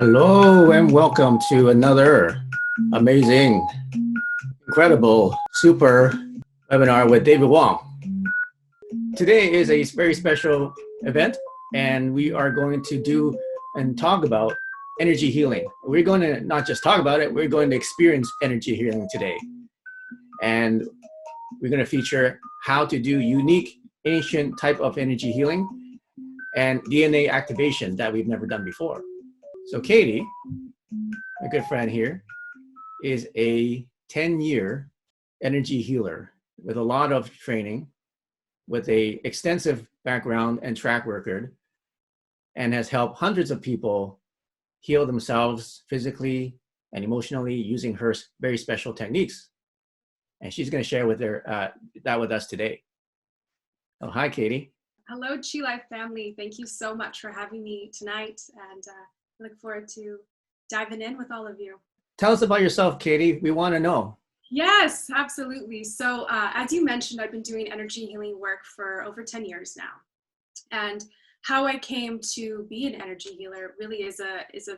Hello and welcome to another amazing, incredible, super webinar with David Wong. Today is a very special event and we are going to do and talk about energy healing. We're going to not just talk about it, we're going to experience energy healing today. And we're going to feature how to do unique, ancient type of energy healing and DNA activation that we've never done before. So Katie, my good friend here, is a 10-year energy healer with a lot of training, with a extensive background and track record, and has helped hundreds of people heal themselves physically and emotionally using her very special techniques. And she's going to share with that with us today. Oh, hi, Katie. Hello, Qi Life family. Thank you so much for having me tonight, and look forward to diving in with all of you. Tell us about yourself, Katie. We want to know. Yes, absolutely. So as you mentioned, I've been doing energy healing work for over 10 years now. And how I came to be an energy healer really is a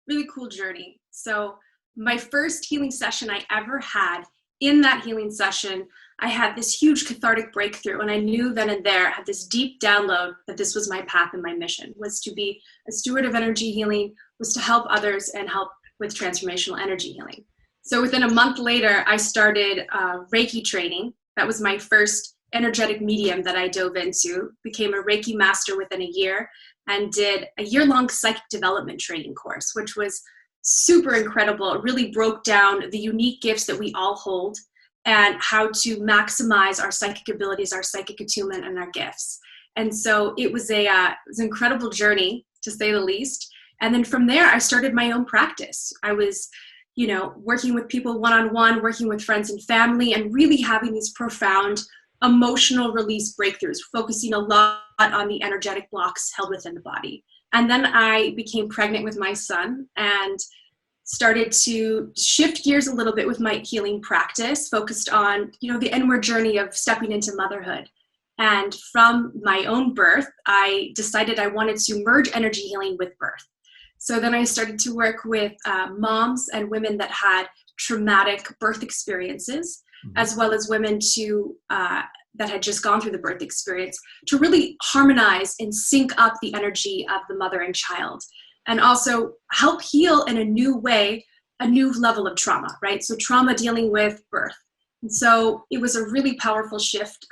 really cool journey. So my first healing session I ever had, in that healing session, I had this huge cathartic breakthrough, and I knew then and there, I had this deep download that this was my path and my mission, was to be a steward of energy healing, was to help others and help with transformational energy healing. So within a month later, I started Reiki training. That was my first energetic medium that I dove into, became a Reiki master within a year, and did a year-long psychic development training course, which was super incredible. It really broke down the unique gifts that we all hold and how to maximize our psychic abilities, our psychic attunement, and our gifts. And so it was an incredible journey, to say the least. And then from there, I started my own practice. I was, working with people one-on-one, working with friends and family, and really having these profound emotional release breakthroughs, focusing a lot on the energetic blocks held within the body. And then I became pregnant with my son and started to shift gears a little bit with my healing practice, focused on, the inward journey of stepping into motherhood. And from my own birth, I decided I wanted to merge energy healing with birth. So then I started to work with moms and women that had traumatic birth experiences, as well as women that had just gone through the birth experience, to really harmonize and sync up the energy of the mother and child, and also help heal in a new way, a new level of trauma, right? So trauma dealing with birth. And so it was a really powerful shift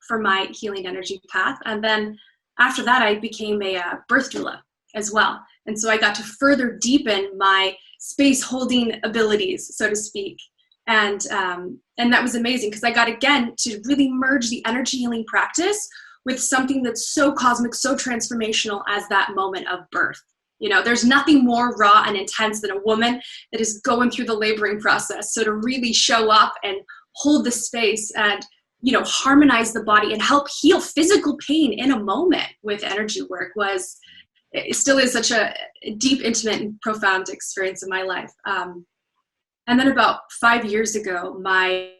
for my healing energy path. And then after that, I became a birth doula as well. And so I got to further deepen my space holding abilities, so to speak. And that was amazing, because I got, again, to really merge the energy healing practice with something that's so cosmic, so transformational as that moment of birth. There's nothing more raw and intense than a woman that is going through the laboring process. So to really show up and hold the space and, harmonize the body and help heal physical pain in a moment with energy work it still is such a deep, intimate, and profound experience in my life. And then about 5 years ago, my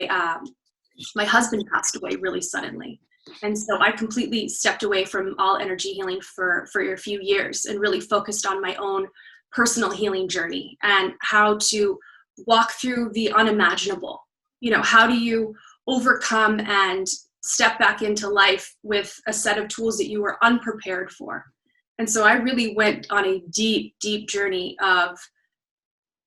husband passed away really suddenly. And so I completely stepped away from all energy healing for a few years and really focused on my own personal healing journey and how to walk through the unimaginable. How do you overcome and step back into life with a set of tools that you were unprepared for? And so I really went on a deep, deep journey of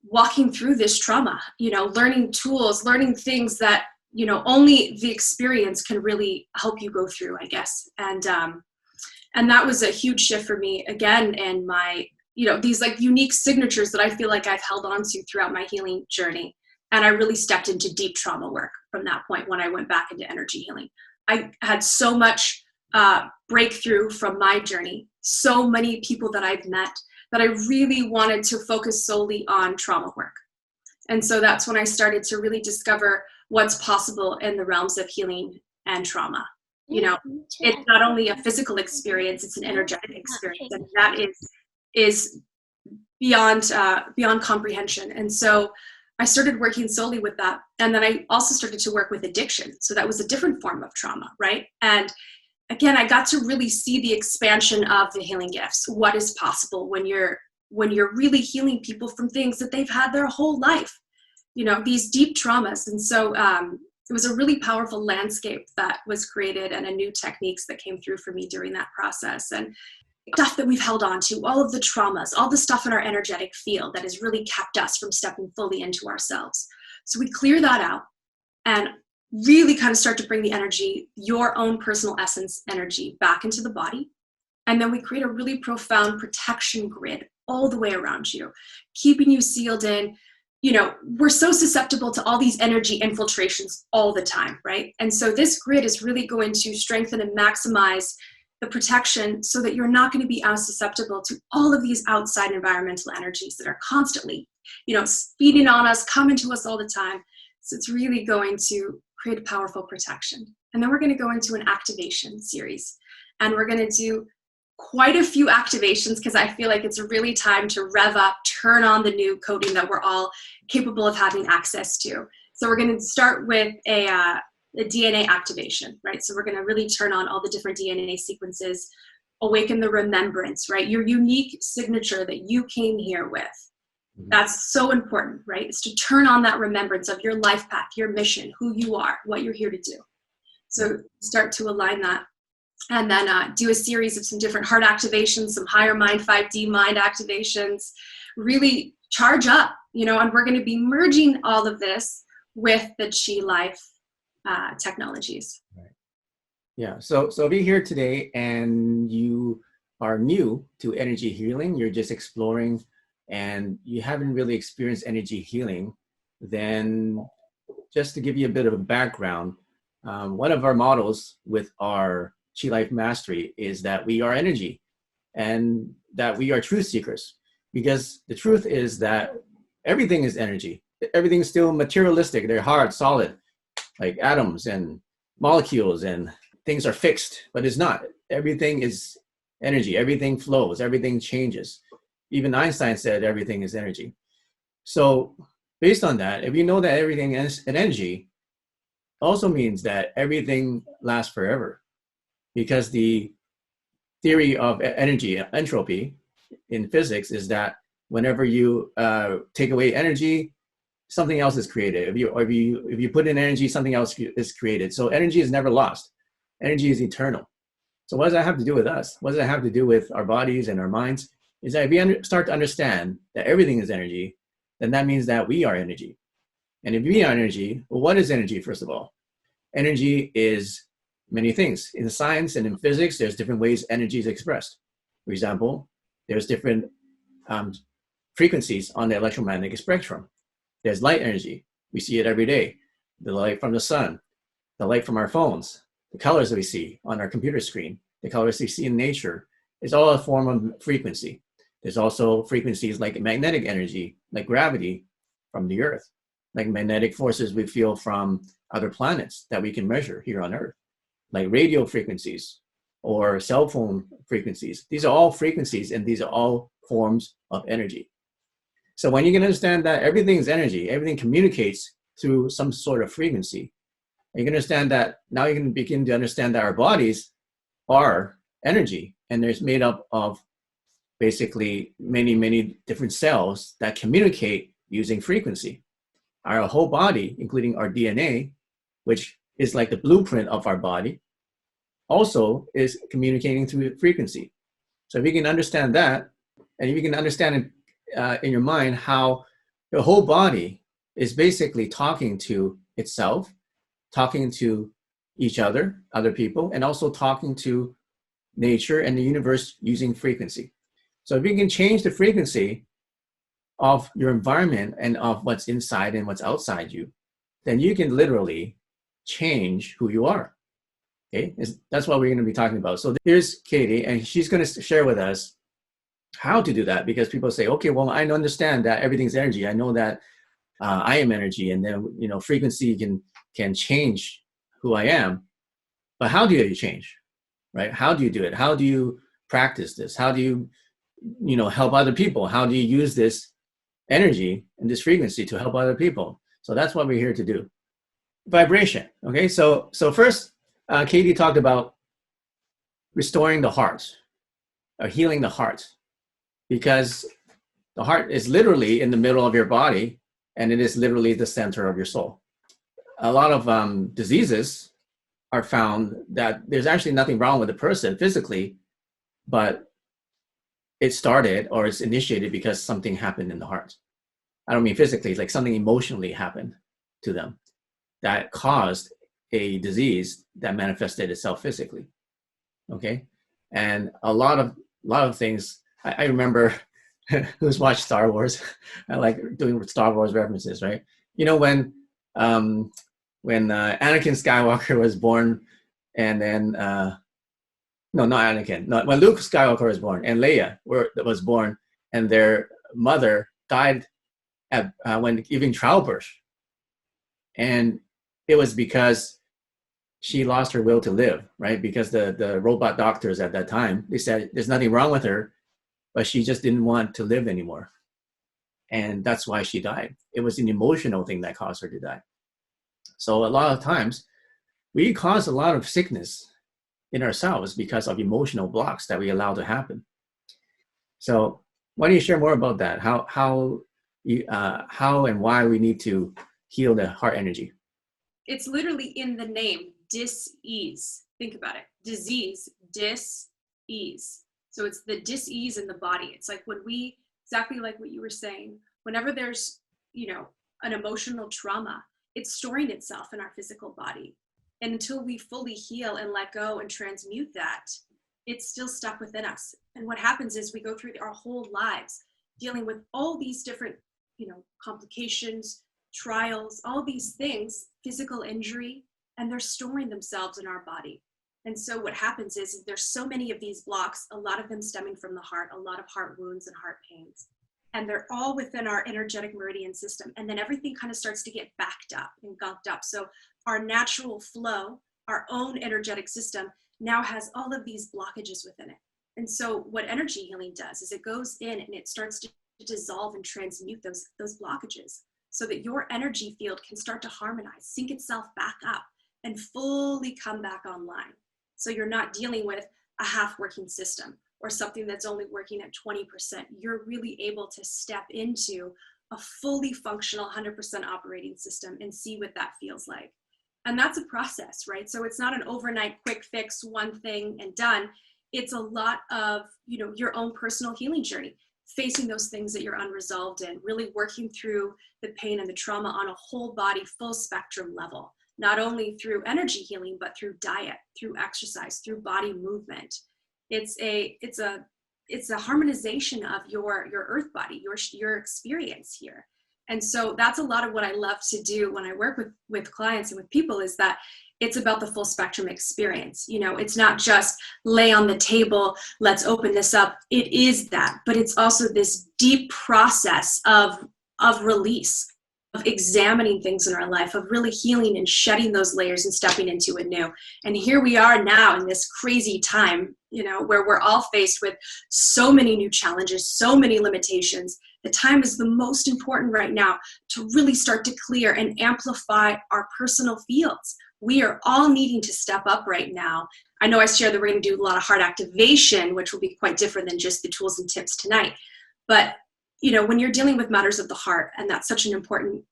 walking through this trauma, learning tools, learning things that, only the experience can really help you go through, I guess. And that was a huge shift for me, again, and my, these like unique signatures that I feel like I've held on to throughout my healing journey. And I really stepped into deep trauma work from that point when I went back into energy healing. I had so much breakthrough from my journey, so many people that I've met, that I really wanted to focus solely on trauma work. And so that's when I started to really discover what's possible in the realms of healing and trauma. It's not only a physical experience, it's an energetic experience, and that is beyond comprehension. And so I started working solely with that. And then I also started to work with addiction. So that was a different form of trauma, right? And again, I got to really see the expansion of the healing gifts, what is possible when you're when you're really healing people from things that they've had their whole life, these deep traumas. And so it was a really powerful landscape that was created, and a new techniques that came through for me during that process. And stuff that we've held on to, all of the traumas, all the stuff in our energetic field that has really kept us from stepping fully into ourselves. So we clear that out and really kind of start to bring the energy, your own personal essence energy, back into the body. And then we create a really profound protection grid all the way around you, keeping you sealed in. We're so susceptible to all these energy infiltrations all the time, right? And so this grid is really going to strengthen and maximize the protection so that you're not going to be as susceptible to all of these outside environmental energies that are constantly, speeding on us, coming to us all the time. So it's really going to create a powerful protection. And then we're going to go into an activation series. And we're going to do quite a few activations because I feel like it's really time to rev up, turn on the new coding that we're all capable of having access to. So we're going to start with a DNA activation, right? So we're going to really turn on all the different DNA sequences, awaken the remembrance, right? Your unique signature that you came here with. That's so important, right? It's to turn on that remembrance of your life path, your mission, who you are, what you're here to do. So start to align that. And then do a series of some different heart activations, some higher mind, 5D mind activations, really charge up, and we're going to be merging all of this with the Qi Life technologies. Right. Yeah. So if you're here today and you are new to energy healing, you're just exploring and you haven't really experienced energy healing, then just to give you a bit of a background, one of our models with our Qi Life Mastery is that we are energy and that we are truth seekers, because the truth is that everything is energy. Everything's still materialistic. They're hard, solid, like atoms and molecules, and things are fixed, but it's not. Everything is energy. Everything flows. Everything changes. Even Einstein said everything is energy. So based on that, if you know that everything is an energy, also means that everything lasts forever. Because the theory of energy, entropy, in physics is that whenever you take away energy, something else is created. If you put in energy, something else is created. So energy is never lost. Energy is eternal. So what does that have to do with us? What does that have to do with our bodies and our minds? Is that if we start to understand that everything is energy, then that means that we are energy. And if we are energy, well, what is energy, first of all? Energy is many things. In science and in physics, there's different ways energy is expressed. For example, there's different frequencies on the electromagnetic spectrum. There's light energy. We see it every day. The light from the sun, the light from our phones, the colors that we see on our computer screen, the colors we see in nature, is all a form of frequency. There's also frequencies like magnetic energy, like gravity from the earth, like magnetic forces we feel from other planets that we can measure here on Earth, like radio frequencies or cell phone frequencies. These are all frequencies, and these are all forms of energy. So when you can understand that everything is energy, everything communicates through some sort of frequency, and you can understand that, now you can begin to understand that our bodies are energy, and they're made up of basically many, many different cells that communicate using frequency. Our whole body, including our DNA, which is like the blueprint of our body, also is communicating through frequency. So if you can understand that, and if you can understand in your mind how the whole body is basically talking to itself, talking to each other, other people, and also talking to nature and the universe using frequency. So if you can change the frequency of your environment and of what's inside and what's outside you, then you can literally change who you are. Okay, that's what we're going to be talking about. So here's Katie, and she's going to share with us how to do that, because people say, okay, well, I understand that everything's energy. I know that I am energy, and then frequency can change who I am. But how do you change, right? How do you do it? How do you practice this? How do you help other people? How do you use this energy and this frequency to help other people? So that's what we're here to do. Vibration. Okay, so first, Katie talked about restoring the heart, or healing the heart, because The heart is literally in the middle of your body, and it is literally the center of your soul. A lot of diseases are found that there's actually nothing wrong with the person physically, but it started or it's initiated because something happened in the heart. I don't mean physically, like something emotionally happened to them that caused a disease that manifested itself physically. Okay. And a lot of things, I remember who's watched Star Wars. I like doing Star Wars references, right? You know, when Anakin Skywalker was born, and then no, not Anakin. No, when Luke Skywalker was born and Leia was born, and their mother died at when giving childbirth, and it was because she lost her will to live, right? Because the robot doctors at that time, they said there's nothing wrong with her, but she just didn't want to live anymore, and that's why she died. It was an emotional thing that caused her to die. So a lot of times, we cause a lot of sickness in ourselves because of emotional blocks that we allow to happen. So why don't you share more about that? How and why we need to heal the heart energy? It's literally in the name, dis-ease. Think about it. Disease, dis-ease. So it's the dis-ease in the body. It's like when we, exactly like what you were saying, whenever there's, an emotional trauma, it's storing itself in our physical body. And until we fully heal and let go and transmute that, it's still stuck within us. And what happens is we go through our whole lives dealing with all these different, complications, trials, all these things, physical injury, and they're storing themselves in our body. And so what happens is there's so many of these blocks, a lot of them stemming from the heart, a lot of heart wounds and heart pains. And they're all within our energetic meridian system. And then everything kind of starts to get backed up and gunked up. So our natural flow, our own energetic system now has all of these blockages within it. And so what energy healing does is it goes in and it starts to dissolve and transmute those blockages so that your energy field can start to harmonize, sync itself back up and fully come back online. So you're not dealing with a half working system or something that's only working at 20%. You're really able to step into a fully functional 100% operating system and see what that feels like. And that's a process, right? So it's not an overnight quick fix, one thing and done. It's a lot of, your own personal healing journey, facing those things that you're unresolved in, really working through the pain and the trauma on a whole body, full spectrum level, not only through energy healing, but through diet, through exercise, through body movement. It's a harmonization of your earth body, your experience here. And so that's a lot of what I love to do when I work with clients and with people, is that it's about the full spectrum experience. It's not just lay on the table, let's open this up. It is that, but it's also this deep process of release, of examining things in our life, of really healing and shedding those layers and stepping into a new. And here we are now in this crazy time, where we're all faced with so many new challenges, so many limitations. The time is the most important right now to really start to clear and amplify our personal fields. We are all needing to step up right now. I know I shared that we're going to do a lot of heart activation, which will be quite different than just the tools and tips tonight. But when you're dealing with matters of the heart, and that's such an important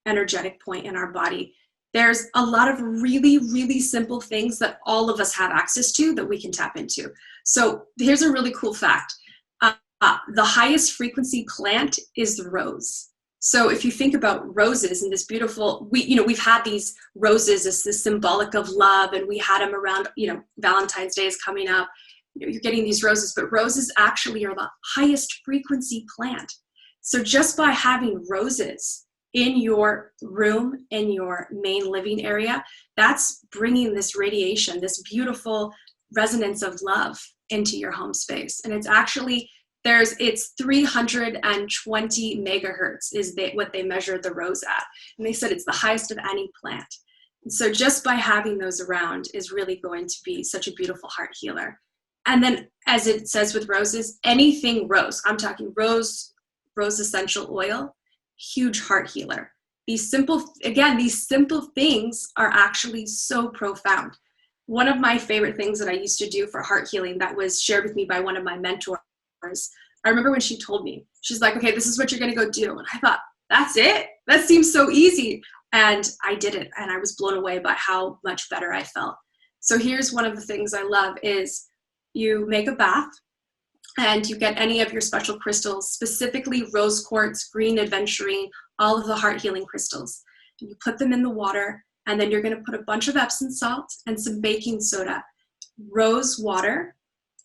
energetic point in our body, there's a lot of really, really simple things that all of us have access to that we can tap into. So here's a really cool fact. The highest frequency plant is the rose. So if you think about roses and this beautiful, we've had these roses as this symbolic of love, and we had them around, Valentine's Day is coming up. You're getting these roses, but roses actually are the highest frequency plant. So just by having roses in your room, in your main living area, that's bringing this radiation, this beautiful resonance of love into your home space. And it's actually, it's 320 megahertz is what they measured the rose at. And they said it's the highest of any plant. And so just by having those around is really going to be such a beautiful heart healer. And then, as it says with roses, anything rose, I'm talking rose essential oil, huge heart healer. These simple things are actually so profound. One of my favorite things that I used to do for heart healing that was shared with me by one of my mentors I remember when she told me, she's like, okay, this is what you're going to go do. And I thought, that's it? That seems so easy. And I did it. And I was blown away by how much better I felt. So here's one of the things I love is you make a bath and you get any of your special crystals, specifically rose quartz, green aventurine, all of the heart healing crystals. You put them in the water, and then you're going to put a bunch of Epsom salt and some baking soda, rose water,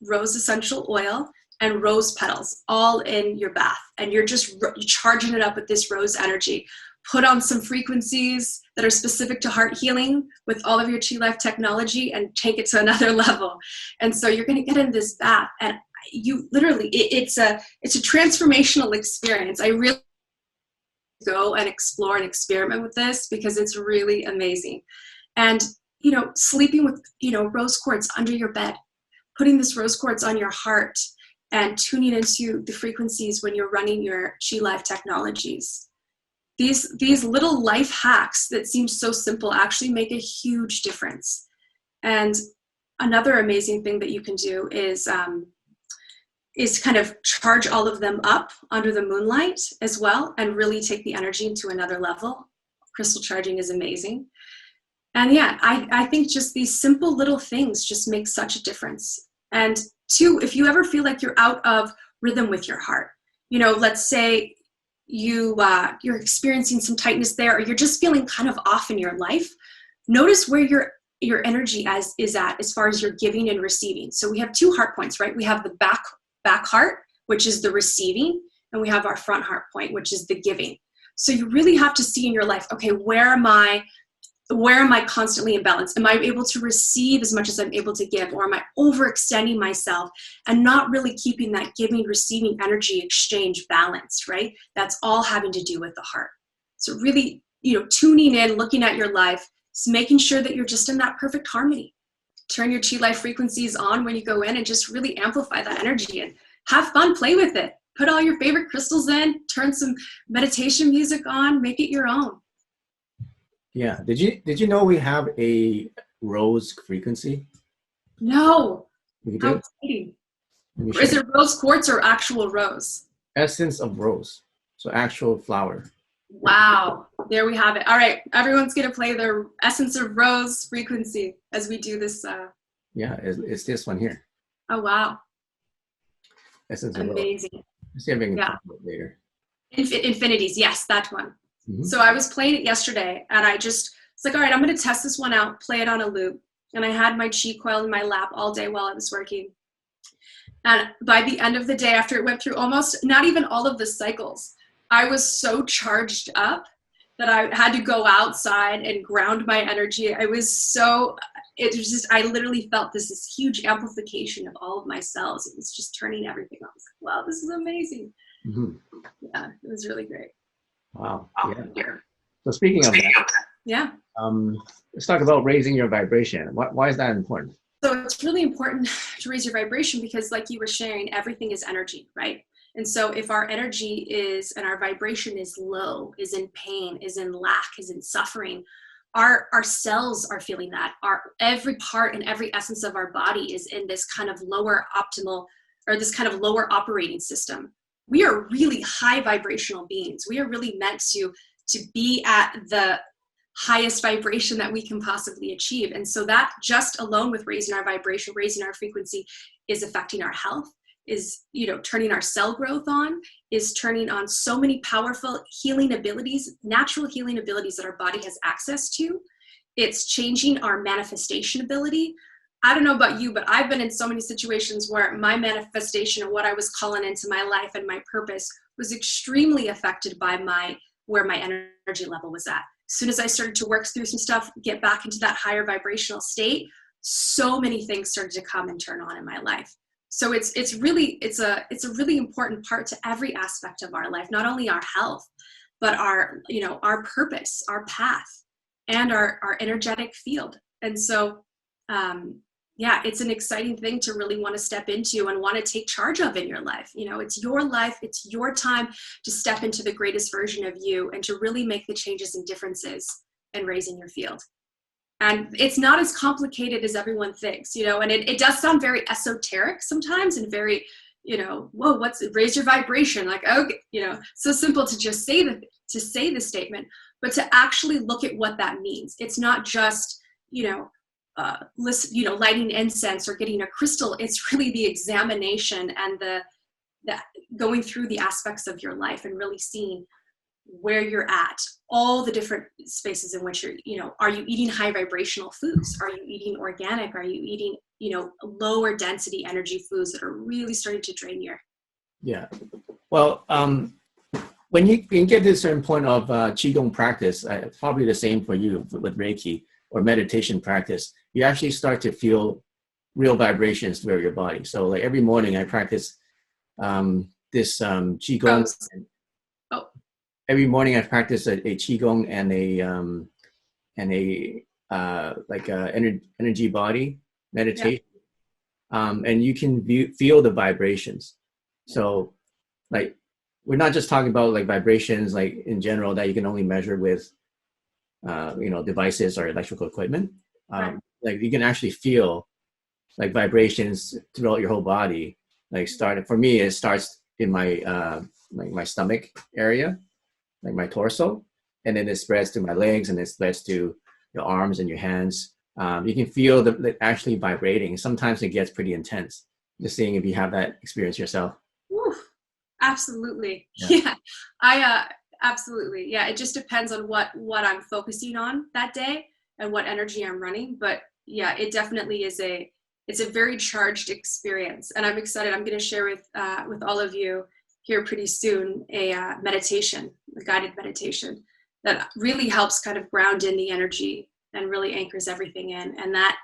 rose essential oil, and rose petals all in your bath. And you're just charging it up with this rose energy. Put on some frequencies that are specific to heart healing with all of your Qi Life technology and take it to another level. And so you're going to get in this bath, and you literally, it's a transformational experience. I really go and explore and experiment with this because it's really amazing. And, you know, sleeping with, you know, rose quartz under your bed, putting this rose quartz on your heart and tuning into the frequencies when you're running your Qi Life technologies. These little life hacks that seem so simple actually make a huge difference. And another amazing thing that you can do is kind of charge all of them up under the moonlight as well and really take the energy into another level. Crystal charging is amazing. And yeah, I think just these simple little things just make such a difference. And two, if you ever feel like you're out of rhythm with your heart, you know, let's say you're experiencing some tightness there, or you're just feeling kind of off in your life, notice where your energy is at as far as your giving and receiving. So we have two heart points, right? We have the back heart, which is the receiving, and we have our front heart point, which is the giving. So you really have to see in your life, okay, where am I constantly imbalanced? Am I able to receive as much as I'm able to give, or am I overextending myself and not really keeping that giving, receiving energy exchange balanced, right? That's all having to do with the heart. So really, you know, tuning in, looking at your life, making sure that you're just in that perfect harmony. Turn your Qi Life frequencies on when you go in and just really amplify that energy and have fun, play with it. Put all your favorite crystals in, turn some meditation music on, make it your own. Yeah. Did you know we have a rose frequency? No. We How do. exciting. Let me Is show it rose quartz or actual rose? essence of rose. So actual flower. Wow. There we have it. All right. Everyone's going to play their essence of rose frequency as we do this. Yeah, it's this one here. Oh, wow. Essence of rose. Amazing. Let's see if I can Yeah. find it later. Infinities. Yes, that one. Mhm. So I was playing it yesterday, and it's like, all right, I'm going to test this one out, play it on a loop. And I had my Qi Coil in my lap all day while I was working. And by the end of the day, after it went through almost not even all of the cycles, I was so charged up that I had to go outside and ground my energy. It was just, I literally felt this huge amplification of all of my cells. It was just turning everything on. I was like, wow, this is amazing. Mhm. Yeah, it was really great. Wow. Yeah. So speaking of that, Yeah. let's talk about raising your vibration. Why is that important? So it's really important to raise your vibration because, like you were sharing, everything is energy, right? And so if our energy and our vibration is low, is in pain, is in lack, is in suffering, our cells are feeling that. Every part and every essence of our body is in this kind of lower optimal, or this kind of lower operating system. We are really high vibrational beings. We are really meant to be at the highest vibration that we can possibly achieve. And so that just alone with raising our vibration, raising our frequency, is affecting our health, is, you know, turning our cell growth on, is turning on so many powerful healing abilities, natural healing abilities that our body has access to. It's changing our manifestation ability. I don't know about you, but I've been in so many situations where my manifestation and what I was calling into my life and my purpose was extremely affected by where my energy level was at. As soon as I started to work through some stuff, get back into that higher vibrational state, so many things started to come and turn on in my life. So it's a really important part to every aspect of our life, not only our health, but our purpose, our path, and our energetic field. And so, yeah, it's an exciting thing to really want to step into and want to take charge of in your life. You know, it's your life, it's your time to step into the greatest version of you and to really make the changes and differences and raising your field. And it's not as complicated as everyone thinks, you know, and it does sound very esoteric sometimes and very, whoa, raise your vibration. Like, okay, so simple to just say the statement, but to actually look at what that means. It's not just, lighting incense or getting a crystal. It's really the examination and the going through the aspects of your life and really seeing where you're at, all the different spaces in which are you eating high vibrational foods? Are you eating organic? Are you eating, lower density energy foods that are really starting to drain your? Yeah. Well, when you get to a certain point of Qigong practice, probably the same for you with Reiki or meditation practice, you actually start to feel real vibrations throughout your body. So like every morning I practice this Qigong. Oh. Every morning I practice a Qigong and energy body meditation. Yeah. And you can feel the vibrations. So like, we're not just talking about like vibrations like in general that you can only measure with devices or electrical equipment. Right. Like you can actually feel like vibrations throughout your whole body. Like for me, it starts in my my stomach area, like my torso, and then it spreads to my legs, and it spreads to your arms and your hands. You can feel the actually vibrating. Sometimes it gets pretty intense. Just seeing if you have that experience yourself. Woo. Absolutely. Yeah. I absolutely. Yeah. It just depends on what I'm focusing on that day and what energy I'm running. But yeah, it definitely is it's a very charged experience. And I'm excited. I'm going to share with all of you here pretty soon a guided meditation that really helps kind of ground in the energy and really anchors everything in. And that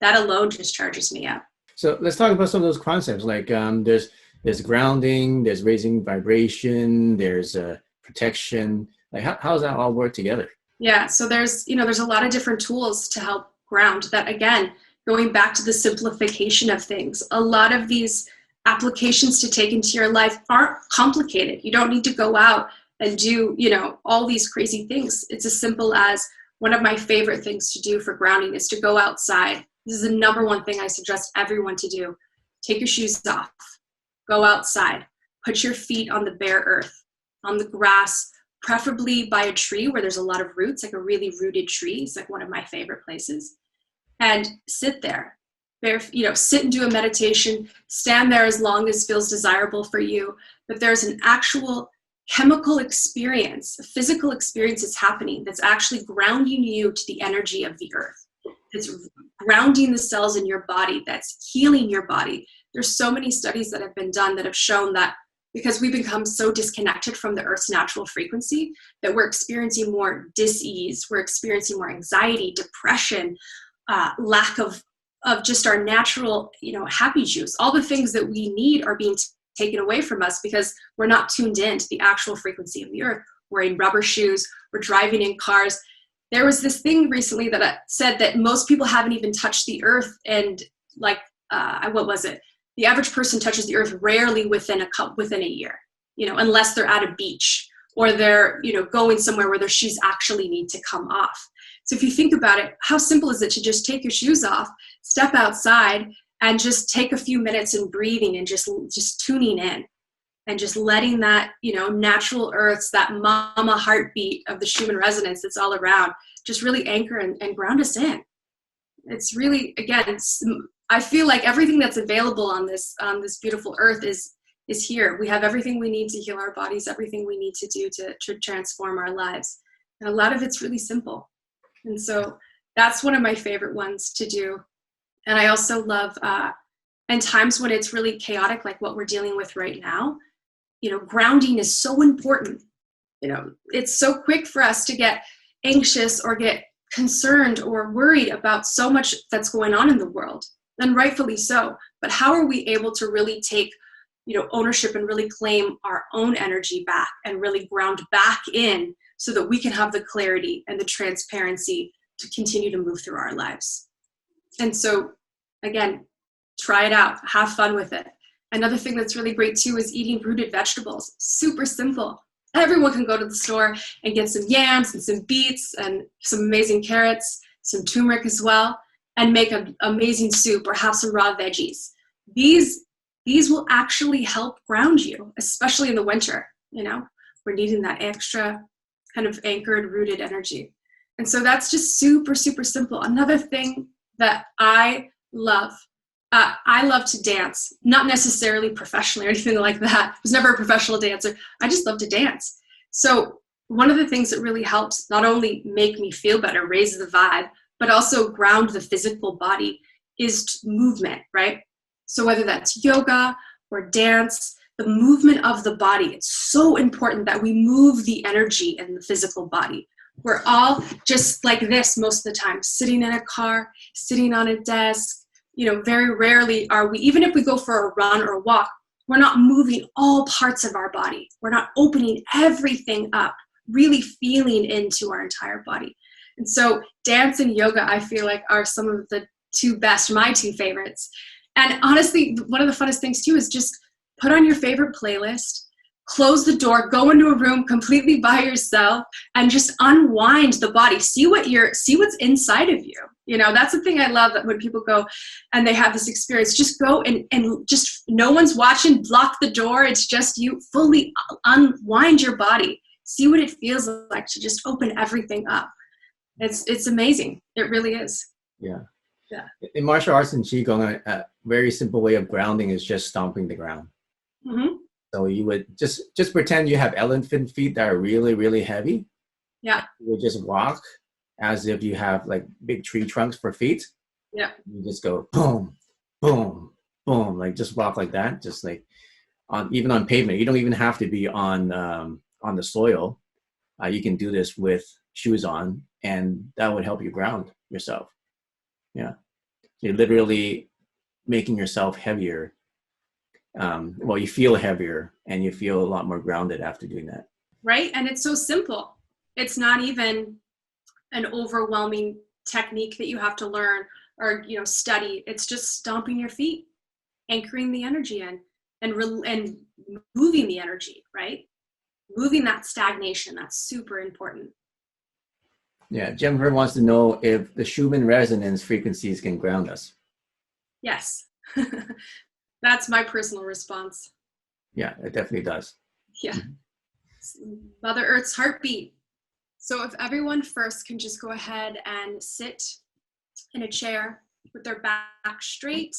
alone just charges me up. So let's talk about some of those concepts. Like there's grounding, there's raising vibration, there's protection. Like how does that all work together? Yeah, so there's a lot of different tools to help ground that. Again, going back to the simplification of things, a lot of these applications to take into your life aren't complicated. You don't need to go out and do, all these crazy things. It's as simple as, one of my favorite things to do for grounding is to go outside. This is the number one thing I suggest everyone to do. Take your shoes off, go outside, put your feet on the bare earth, on the grass, preferably by a tree where there's a lot of roots, like a really rooted tree. It's like one of my favorite places. And sit there, sit and do a meditation, stand there as long as feels desirable for you. But there's an actual chemical experience, a physical experience that's happening that's actually grounding you to the energy of the earth. It's grounding the cells in your body, that's healing your body. There's so many studies that have been done that have shown that because we become so disconnected from the earth's natural frequency that we're experiencing more dis-ease, we're experiencing more anxiety, depression, lack of just our natural, happy juice. All the things that we need are being taken away from us because we're not tuned in to the actual frequency of the earth. We're in rubber shoes, we're driving in cars. There was this thing recently that said that most people haven't even touched the earth, and what was it? The average person touches the earth rarely within a year, unless they're at a beach or they're, going somewhere where their shoes actually need to come off. So if you think about it, how simple is it to just take your shoes off, step outside, and just take a few minutes in breathing and just tuning in and just letting that, natural earth's, that mama heartbeat of the Schumann resonance that's all around, just really anchor and ground us in. It's really, again, I feel like everything that's available on this beautiful earth is here. We have everything we need to heal our bodies, everything we need to do to transform our lives. And a lot of it's really simple. And so that's one of my favorite ones to do. And I also love, and times when it's really chaotic, like what we're dealing with right now, grounding is so important. It's so quick for us to get anxious or get concerned or worried about so much that's going on in the world, and rightfully so. But how are we able to really take, ownership and really claim our own energy back and really ground back in so that we can have the clarity and the transparency to continue to move through our lives? And so, again, try it out, have fun with it. Another thing that's really great too is eating rooted vegetables. Super simple. Everyone can go to the store and get some yams and some beets and some amazing carrots, some turmeric as well, and make an amazing soup or have some raw veggies. These these will actually help ground you, especially in the winter. You know, we're needing that extra kind of anchored, rooted energy. And so that's just super, super simple. Another thing that I love to dance, not necessarily professionally or anything like that. I was never a professional dancer. I just love to dance. So one of the things that really helps not only make me feel better, raise the vibe, but also ground the physical body is movement, right? So whether that's yoga or dance, the movement of the body, it's so important that we move the energy in the physical body. We're all just like this most of the time, sitting in a car, sitting on a desk. You know, very rarely are we, even if we go for a run or a walk, we're not moving all parts of our body. We're not opening everything up, really feeling into our entire body. And so dance and yoga, I feel like, are some of the my two favorites. And honestly, one of the funnest things too is just put on your favorite playlist, close the door, go into a room completely by yourself, and just unwind the body. See what's inside of you. You know, that's the thing I love, that when people go and they have this experience, just go and just, no one's watching, block the door. It's just you. Fully unwind your body. See what it feels like to just open everything up. It's amazing. It really is. Yeah. Yeah. In martial arts and Qigong, a very simple way of grounding is just stomping the ground. Mm-hmm. So you would just pretend you have elephant feet that are really, really heavy. Yeah. You would just walk as if you have like big tree trunks for feet. Yeah. You just go boom, boom, boom, like just walk like that, just like even on pavement. You don't even have to be on the soil. You can do this with shoes on, and that would help you ground yourself. Yeah, you're literally making yourself heavier. Well, you feel heavier and you feel a lot more grounded after doing that. Right. And it's so simple. It's not even an overwhelming technique that you have to learn or, you know, study. It's just stomping your feet, anchoring the energy in, and moving the energy, right? Moving that stagnation. That's super important. Yeah, Jennifer wants to know if the Schumann resonance frequencies can ground us. Yes. That's my personal response. Yeah, it definitely does. Yeah. Mother Earth's heartbeat. So if everyone first can just go ahead and sit in a chair with their back straight,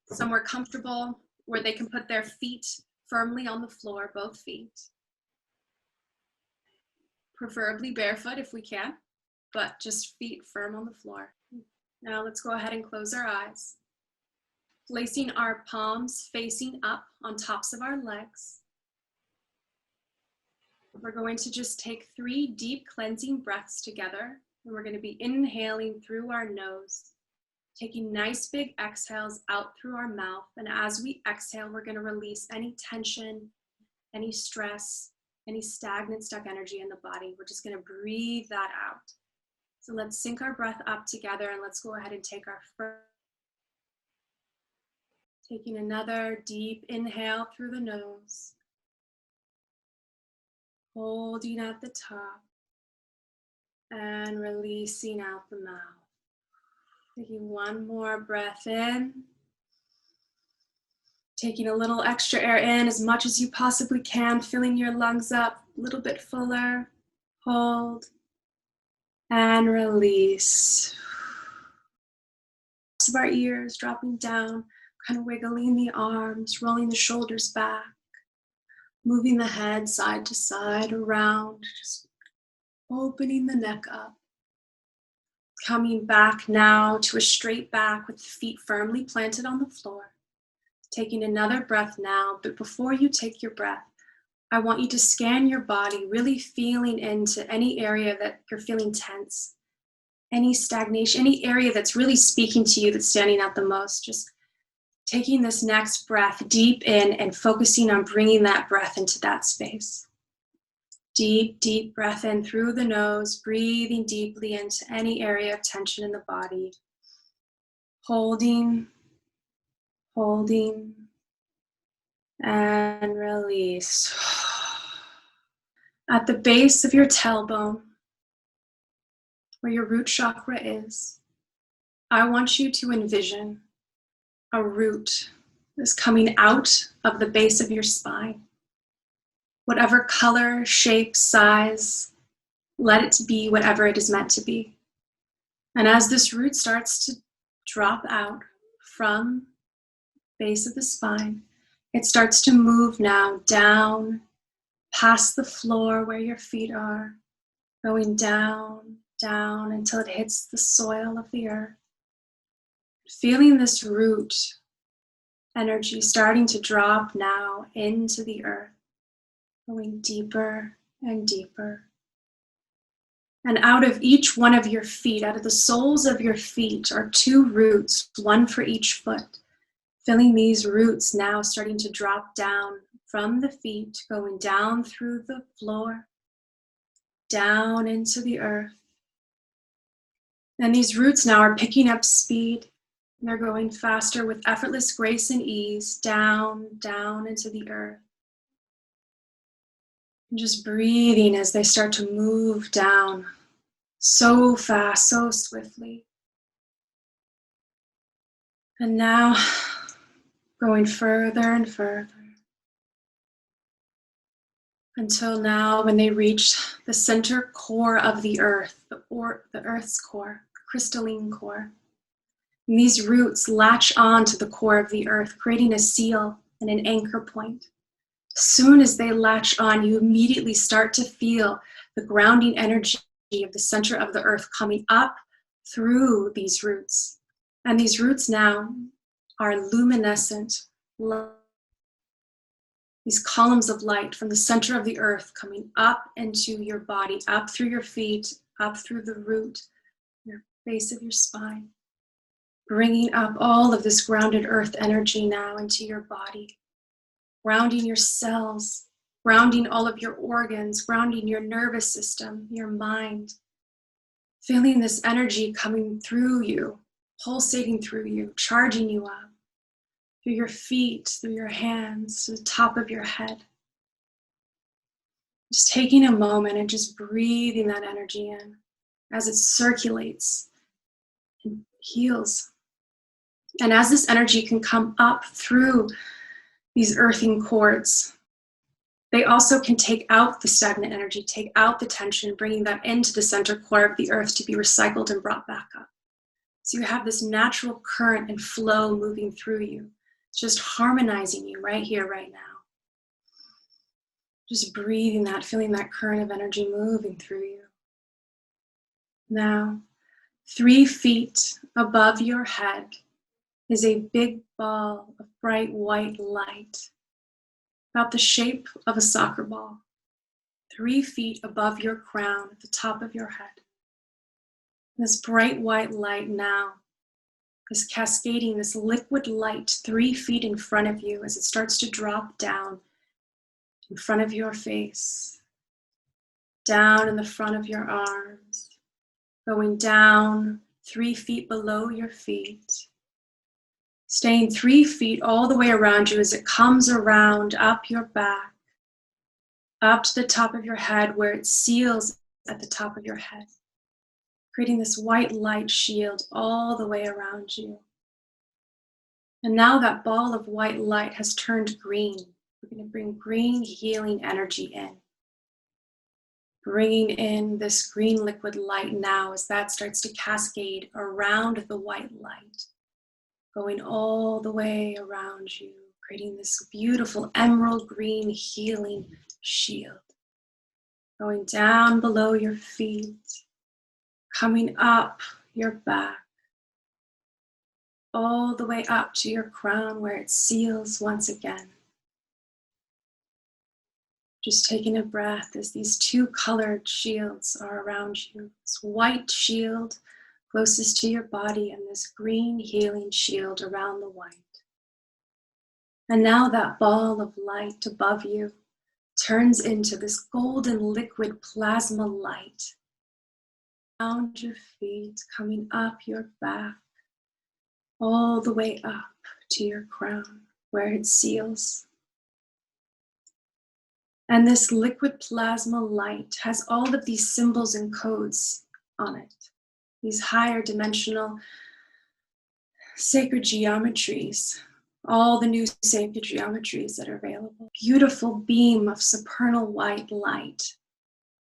somewhere comfortable where they can put their feet firmly on the floor, both feet. Preferably barefoot if we can, but just feet firm on the floor. Now let's go ahead and close our eyes. Placing our palms facing up on tops of our legs. We're going to just take 3 deep cleansing breaths together, and we're going to be inhaling through our nose, taking nice big exhales out through our mouth. And as we exhale, we're going to release any tension, any stress, any stagnant, stuck energy in the body. We're just going to breathe that out. So let's sync our breath up together, and let's go ahead and take our first. Taking another deep inhale through the nose. Holding at the top. And releasing out the mouth. Taking one more breath in. Taking a little extra air in as much as you possibly can, filling your lungs up a little bit fuller. Hold. And release. Of our ears dropping down, kind of wiggling the arms, rolling the shoulders back, moving the head side to side, around, just opening the neck up. Coming back now to a straight back with the feet firmly planted on the floor. Taking another breath now, but before you take your breath, I want you to scan your body, really feeling into any area that you're feeling tense. Any stagnation, any area that's really speaking to you, that's standing out the most. Just taking this next breath deep in and focusing on bringing that breath into that space. Deep, deep breath in through the nose, breathing deeply into any area of tension in the body. Holding, holding, and release. At the base of your tailbone, where your root chakra is, I want you to envision a root is coming out of the base of your spine. Whatever color, shape, size, let it be whatever it is meant to be. And as this root starts to drop out from base of the spine, it starts to move now down past the floor where your feet are, going down, down until it hits the soil of the earth. Feeling this root energy starting to drop now into the earth, going deeper and deeper. And out of each one of your feet, out of the soles of your feet, are two roots, one for each foot. Feeling these roots now starting to drop down from the feet, going down through the floor, down into the earth. And these roots now are picking up speed. And they're going faster with effortless grace and ease, down, down into the earth. And just breathing as they start to move down so fast, so swiftly. And now going further and further until now when they reach the center core of the earth, the earth's core, crystalline core. And these roots latch on to the core of the earth, creating a seal and an anchor point. As soon as they latch on, you immediately start to feel the grounding energy of the center of the earth coming up through these roots. And these roots now are luminescent, these columns of light from the center of the earth coming up into your body, up through your feet, up through the root, your base of your spine, bringing up all of this grounded earth energy now into your body, grounding your cells, grounding all of your organs, grounding your nervous system, your mind, feeling this energy coming through you, pulsating through you, charging you up, through your feet, through your hands, to the top of your head. Just taking a moment and just breathing that energy in as it circulates and heals. And as this energy can come up through these earthing cords, they also can take out the stagnant energy, take out the tension, bringing that into the center core of the earth to be recycled and brought back up. So you have this natural current and flow moving through you, just harmonizing you right here, right now. Just breathing that, feeling that current of energy moving through you. Now, 3 feet above your head is a big ball of bright white light, about the shape of a soccer ball, 3 feet above your crown at the top of your head. This bright white light now is cascading this liquid light 3 feet in front of you as it starts to drop down in front of your face, down in the front of your arms, going down 3 feet below your feet, staying 3 feet all the way around you as it comes around up your back, up to the top of your head where it seals at the top of your head, creating this white light shield all the way around you. And now that ball of white light has turned green. We're going to bring green healing energy in. Bringing in this green liquid light now as that starts to cascade around the white light, going all the way around you, creating this beautiful emerald green healing shield. Going down below your feet, coming up your back, all the way up to your crown where it seals once again. Just taking a breath as these 2 colored shields are around you. This white shield closest to your body and this green healing shield around the white. And now that ball of light above you turns into this golden liquid plasma light around your feet, coming up your back, all the way up to your crown where it seals. And this liquid plasma light has all of these symbols and codes on it, these higher dimensional sacred geometries all the new sacred geometries that are available. Beautiful beam of supernal white light,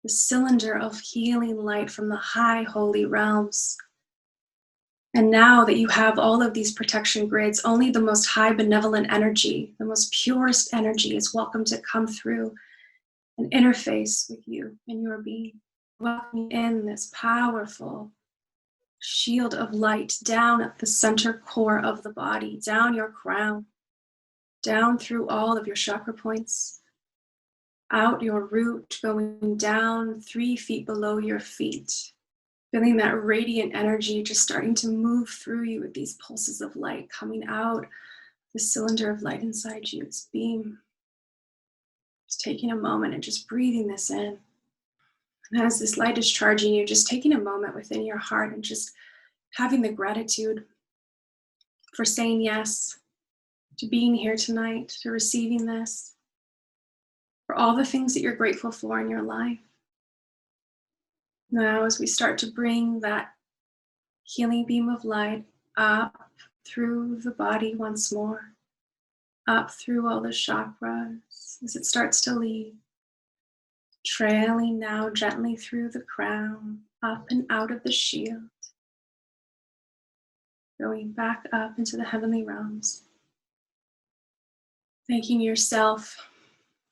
the cylinder of healing light from the high holy realms. And now that you have all of these protection grids, only the most high benevolent energy, the most purest energy is welcome to come through and interface with you and your being. Welcome in this powerful shield of light down at the center core of the body, down your crown, down through all of your chakra points, out your root, going down 3 feet below your feet, feeling that radiant energy just starting to move through you with these pulses of light coming out the cylinder of light inside you, this beam. Just taking a moment and just breathing this in. And as this light is charging you, just taking a moment within your heart and just having the gratitude for saying yes to being here tonight, to receiving this, for all the things that you're grateful for in your life. Now, as we start to bring that healing beam of light up through the body once more, up through all the chakras, as it starts to lead, trailing now gently through the crown, up and out of the shield, going back up into the heavenly realms. Thanking yourself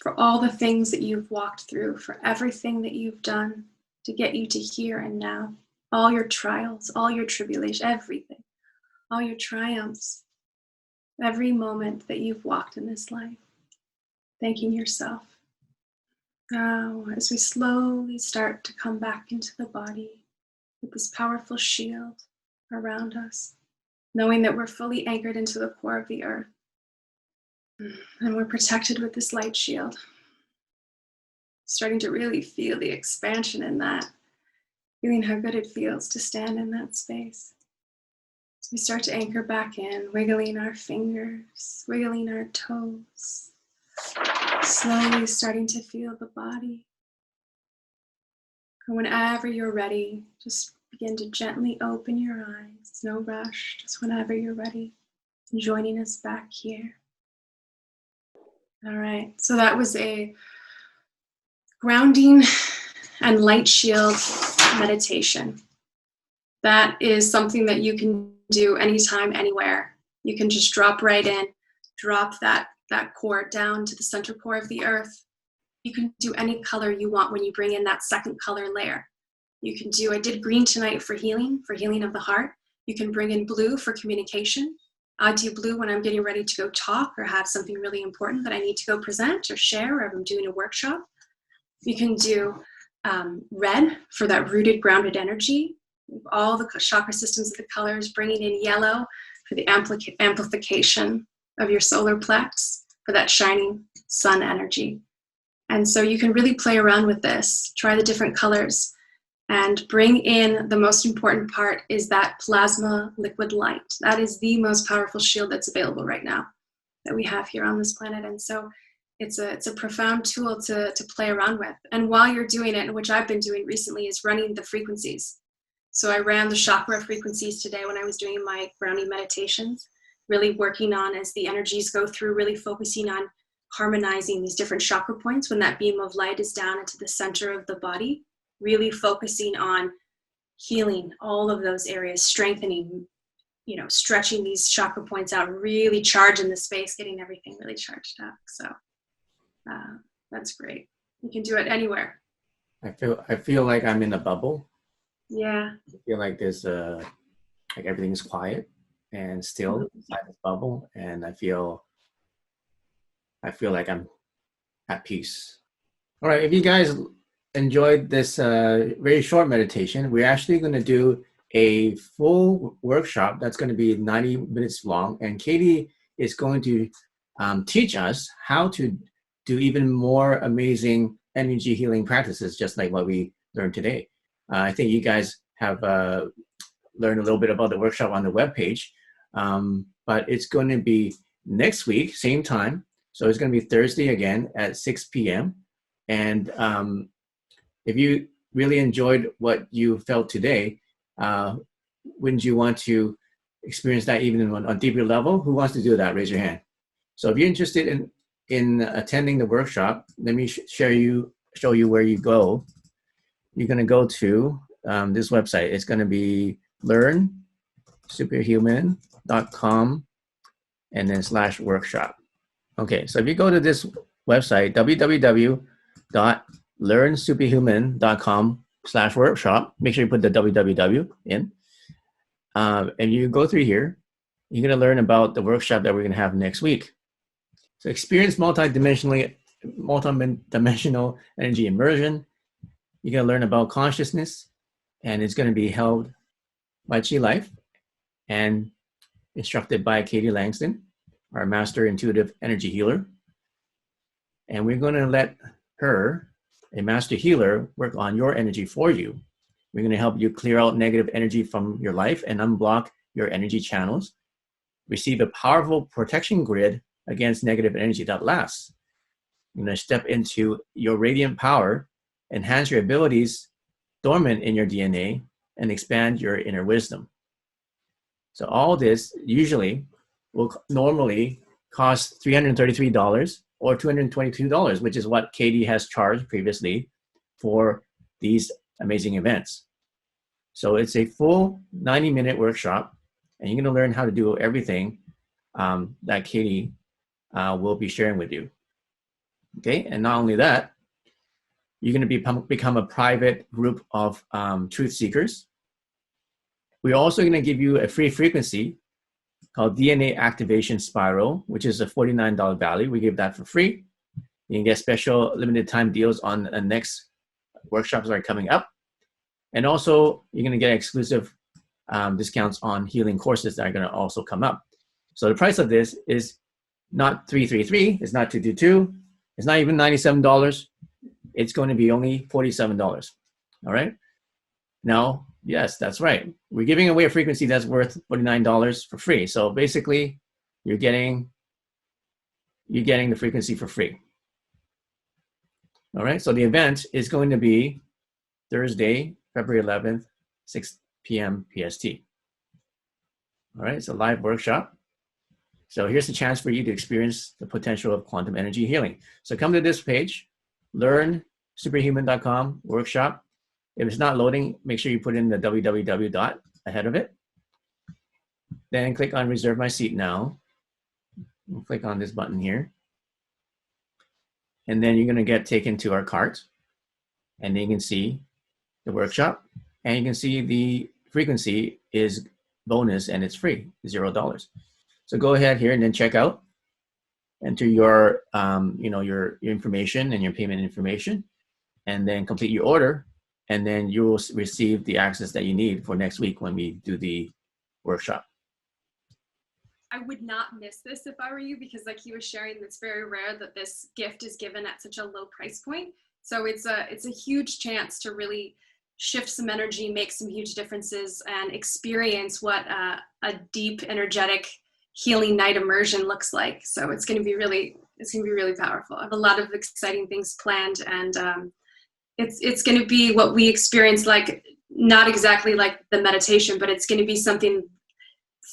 for all the things that you've walked through, for everything that you've done to get you to here and now, all your trials, all your tribulations, everything, all your triumphs, every moment that you've walked in this life. Thanking yourself. Now, as we slowly start to come back into the body with this powerful shield around us, knowing that we're fully anchored into the core of the earth, and we're protected with this light shield. Starting to really feel the expansion in that, feeling how good it feels to stand in that space. So we start to anchor back in, wiggling our fingers, wiggling our toes, slowly starting to feel the body. And whenever you're ready, just begin to gently open your eyes. No rush, just whenever you're ready, and joining us back here. All right, so that was a grounding and light shield meditation. That is something that you can do anytime, anywhere. You can just drop right in, drop that core down to the center core of the earth. You can do any color you want when you bring in that second color layer. You can do, I did green tonight for healing of the heart. You can bring in blue for communication. I do blue when I'm getting ready to go talk or have something really important that I need to go present or share, or if I'm doing a workshop. You can do red for that rooted, grounded energy. All the chakra systems of the colors, bringing in yellow for the amplification of your solar plex, for that shining sun energy. And so you can really play around with this, try the different colors, and bring in the most important part is that plasma liquid light. That is the most powerful shield that's available right now that we have here on this planet. And so it's a profound tool to play around with. And while you're doing it, which I've been doing recently, is running the frequencies. So I ran the chakra frequencies today when I was doing my grounding meditations, really working on, as the energies go through, really focusing on harmonizing these different chakra points when that beam of light is down into the center of the body, really focusing on healing all of those areas, strengthening, stretching these chakra points out, really charging the space, getting everything really charged up. So that's great. You can do it anywhere. I feel like I'm in a bubble. Yeah. I feel like there's like everything's quiet and still inside this bubble, and I feel like I'm at peace. All right, if you guys enjoyed this very short meditation, we're actually going to do a full workshop that's going to be 90 minutes long, and Katie is going to teach us how to do even more amazing energy healing practices, just like what we learned today. I think you guys have learned a little bit about the workshop on the webpage, but it's going to be next week, same time. So it's going to be Thursday again at 6 p.m. And if you really enjoyed what you felt today, wouldn't you want to experience that even on deeper level, who wants to do that? Raise your hand. So if you're interested in attending the workshop, let me show you where you go. You're going to go to this website. It's going to be learnsuperhuman.com and then /workshop. Okay, so if you go to this website, www.learnsuperhuman.com/workshop, make sure you put the www in. And you go through here, you're going to learn about the workshop that we're going to have next week. So experience multi-dimensional energy immersion. You're going to learn about consciousness, and it's going to be held by Qi Life and instructed by Katie Langston, our master intuitive energy healer. And we're going to let her, a master healer, work on your energy for you. We're going to help you clear out negative energy from your life and unblock your energy channels. Receive a powerful protection grid against negative energy that lasts. You're going to step into your radiant power, enhance your abilities dormant in your DNA, and expand your inner wisdom. So all this usually will normally cost $333 or $222, which is what Katie has charged previously for these amazing events. So it's a full 90-minute workshop, and you're going to learn how to do everything that Katie will be sharing with you. Okay, and not only that, you're going to become a private group of truth seekers. We're also going to give you a free frequency called DNA Activation Spiral, which is a $49 value. We give that for free. You can get special limited time deals on the next workshops that are coming up. And also, you're going to get exclusive discounts on healing courses that are going to also come up. So the price of this is not $333, it's not $222, it's not even $97. It's going to be only $47. All right. Now, yes, that's right. We're giving away a frequency that's worth $49 for free. So basically, you're getting the frequency for free. All right. So the event is going to be Thursday, February 11th, 6 p.m. PST. All right. It's a live workshop. So here's the chance for you to experience the potential of quantum energy healing. So come to this page, learnsuperhuman.com workshop. If it's not loading, make sure you put in the www ahead of it. Then click on reserve my seat now. We'll click on this button here. And then you're going to get taken to our cart. And then you can see the workshop. And you can see the frequency is bonus and it's free, $0. So go ahead here and then check out. Enter your, your information and your payment information. And then complete your order. And then you will receive the access that you need for next week when we do the workshop. I would not miss this if I were you, because like he was sharing, it's very rare that this gift is given at such a low price point. So it's a huge chance to really shift some energy, make some huge differences, and experience what a deep, energetic, healing night immersion looks like. So it's going to be really powerful. I have a lot of exciting things planned, and it's going to be what we experience, like not exactly like the meditation, but it's going to be something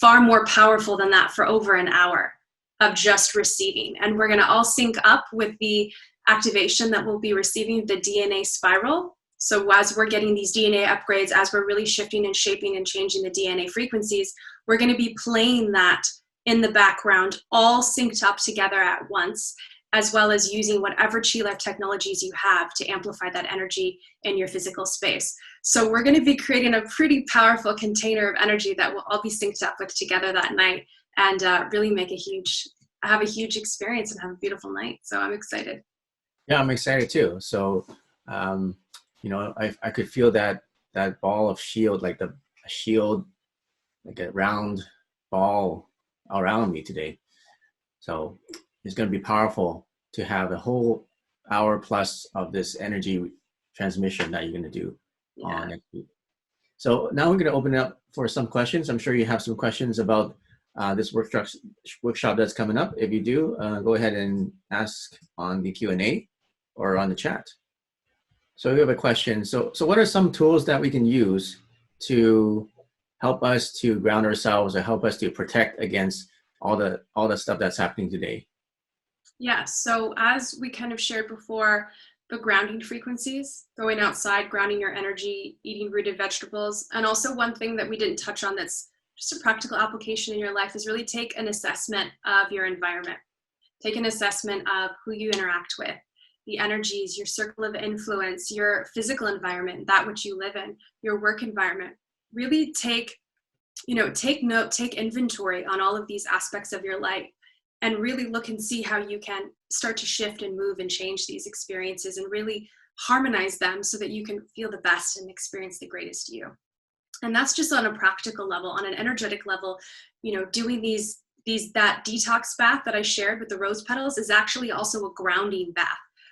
far more powerful than that for over an hour of just receiving. And we're going to all sync up with the activation that we'll be receiving, the DNA spiral. So as we're getting these DNA upgrades, as we're really shifting and shaping and changing the DNA frequencies, we're going to be playing that in the background, all synced up together at once, as well as using whatever Qi Life technologies you have to amplify that energy in your physical space. So we're going to be creating a pretty powerful container of energy that we'll all be synced up with together that night, and really have a huge experience and have a beautiful night. So I'm excited. Yeah, I'm excited too. So, I could feel that ball of shield, like a shield, like a round ball around me today. So it's going to be powerful to have a whole hour plus of this energy transmission that you're going to do on next week. So now we're going to open it up for some questions. I'm sure you have some questions about this workshop that's coming up. If you do, go ahead and ask on the Q&A or on the chat. So we have a question. So what are some tools that we can use to help us to ground ourselves or help us to protect against all the stuff that's happening today? Yeah, so as we kind of shared before, the grounding frequencies, going outside, grounding your energy, eating rooted vegetables. And also one thing that we didn't touch on that's just a practical application in your life is really take an assessment of your environment. Take an assessment of who you interact with, the energies, your circle of influence, your physical environment, that which you live in, your work environment. Really take note, take inventory on all of these aspects of your life, and really look and see how you can start to shift and move and change these experiences and really harmonize them so that you can feel the best and experience the greatest you. And that's just on a practical level. On an energetic level, doing that detox bath that I shared with the rose petals is actually also a grounding bath.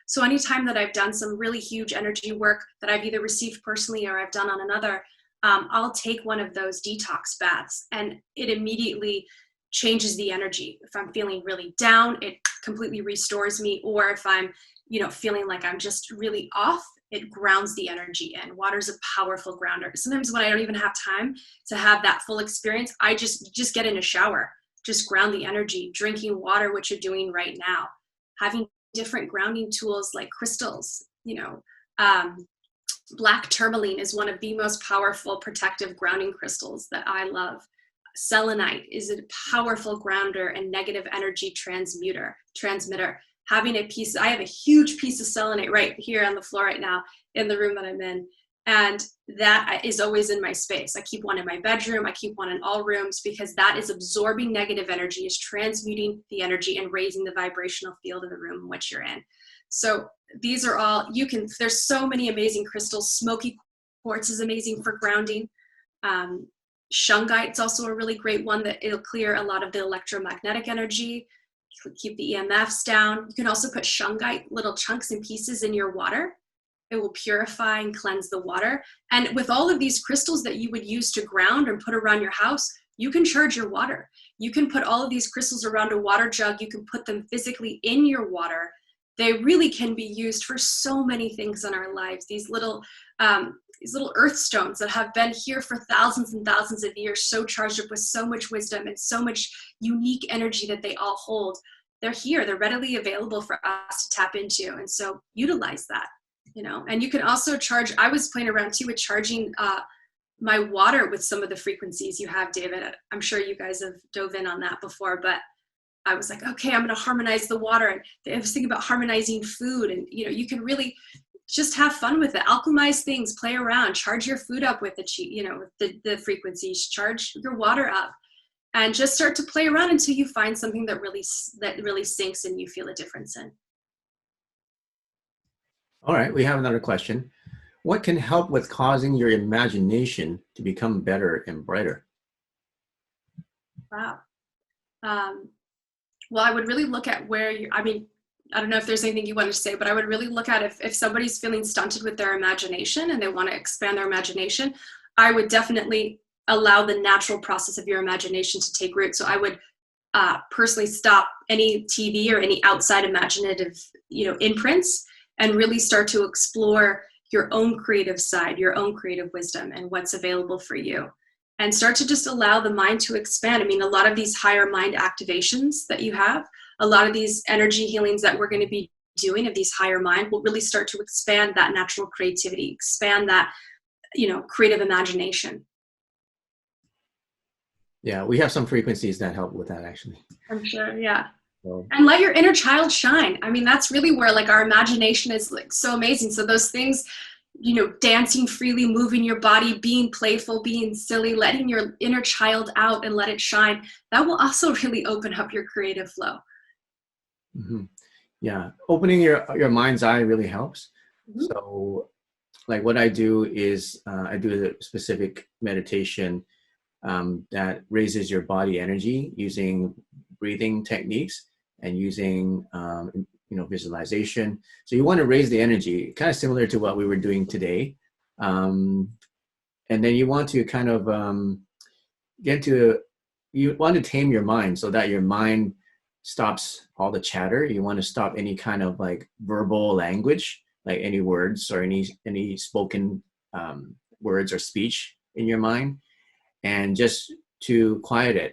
So anytime that I've done some really huge energy work that I've either received personally or I've done on another, I'll take one of those detox baths, and it immediately changes the energy. If I'm feeling really down, it completely restores me. Or if I'm, feeling like I'm just really off, it grounds the energy in. Water's a powerful grounder. Sometimes when I don't even have time to have that full experience, I just get in a shower, just ground the energy, drinking water, which you're doing right now, having different grounding tools like crystals, black tourmaline is one of the most powerful protective grounding crystals that I love. Selenite is a powerful grounder and negative energy transmitter. Having I have a huge piece of selenite right here on the floor right now in the room that I'm in. And that is always in my space. I keep one in my bedroom. I keep one in all rooms because that is absorbing negative energy, is transmuting the energy and raising the vibrational field of the room in which you're in. So these are all, there's so many amazing crystals. Smoky quartz is amazing for grounding. Shungite's also a really great one that it'll clear a lot of the electromagnetic energy, keep the EMFs down. You can also put shungite, little chunks and pieces in your water. It will purify and cleanse the water. And with all of these crystals that you would use to ground and put around your house, you can charge your water. You can put all of these crystals around a water jug. You can put them physically in your water. They really can be used for so many things in our lives. These little earth stones that have been here for thousands and thousands of years, so charged up with so much wisdom and so much unique energy that they all hold. They're here. They're readily available for us to tap into. And so utilize that, and you can also charge. I was playing around too with charging my water with some of the frequencies you have, David. I'm sure you guys have dove in on that before, but I was like, okay, I'm going to harmonize the water. And I was thinking about harmonizing food, and you can really just have fun with it. Alchemize things, play around, charge your food up with the frequencies, charge your water up, and just start to play around until you find something that really sinks and you feel a difference in. All right, we have another question. What can help with causing your imagination to become better and brighter? Wow. Well, I would really look at I don't know if there's anything you want to say, but I would really look at if somebody's feeling stunted with their imagination and they want to expand their imagination, I would definitely allow the natural process of your imagination to take root. So I would personally stop any TV or any outside imaginative, imprints, and really start to explore your own creative side, your own creative wisdom, and what's available for you. And start to just allow the mind to expand. I mean, a lot of these higher mind activations that you have, a lot of these energy healings that we're going to be doing of these higher mind will really start to expand that natural creativity, expand that, creative imagination. Yeah, we have some frequencies that help with that, actually. I'm sure, yeah. So, and let your inner child shine. I mean, that's really where our imagination is so amazing. So those things, dancing freely, moving your body, being playful, being silly, letting your inner child out and let it shine, that will also really open up your creative flow. mm-hmm. Yeah, opening your mind's eye really helps. Mm-hmm. So like what I do is I do a specific meditation that raises your body energy using breathing techniques and using visualization. So you want to raise the energy, kind of similar to what we were doing today. And then you want to kind of you want to tame your mind so that your mind stops all the chatter. You want to stop any kind of like verbal language, like any words or any spoken words or speech in your mind. and just to quiet it.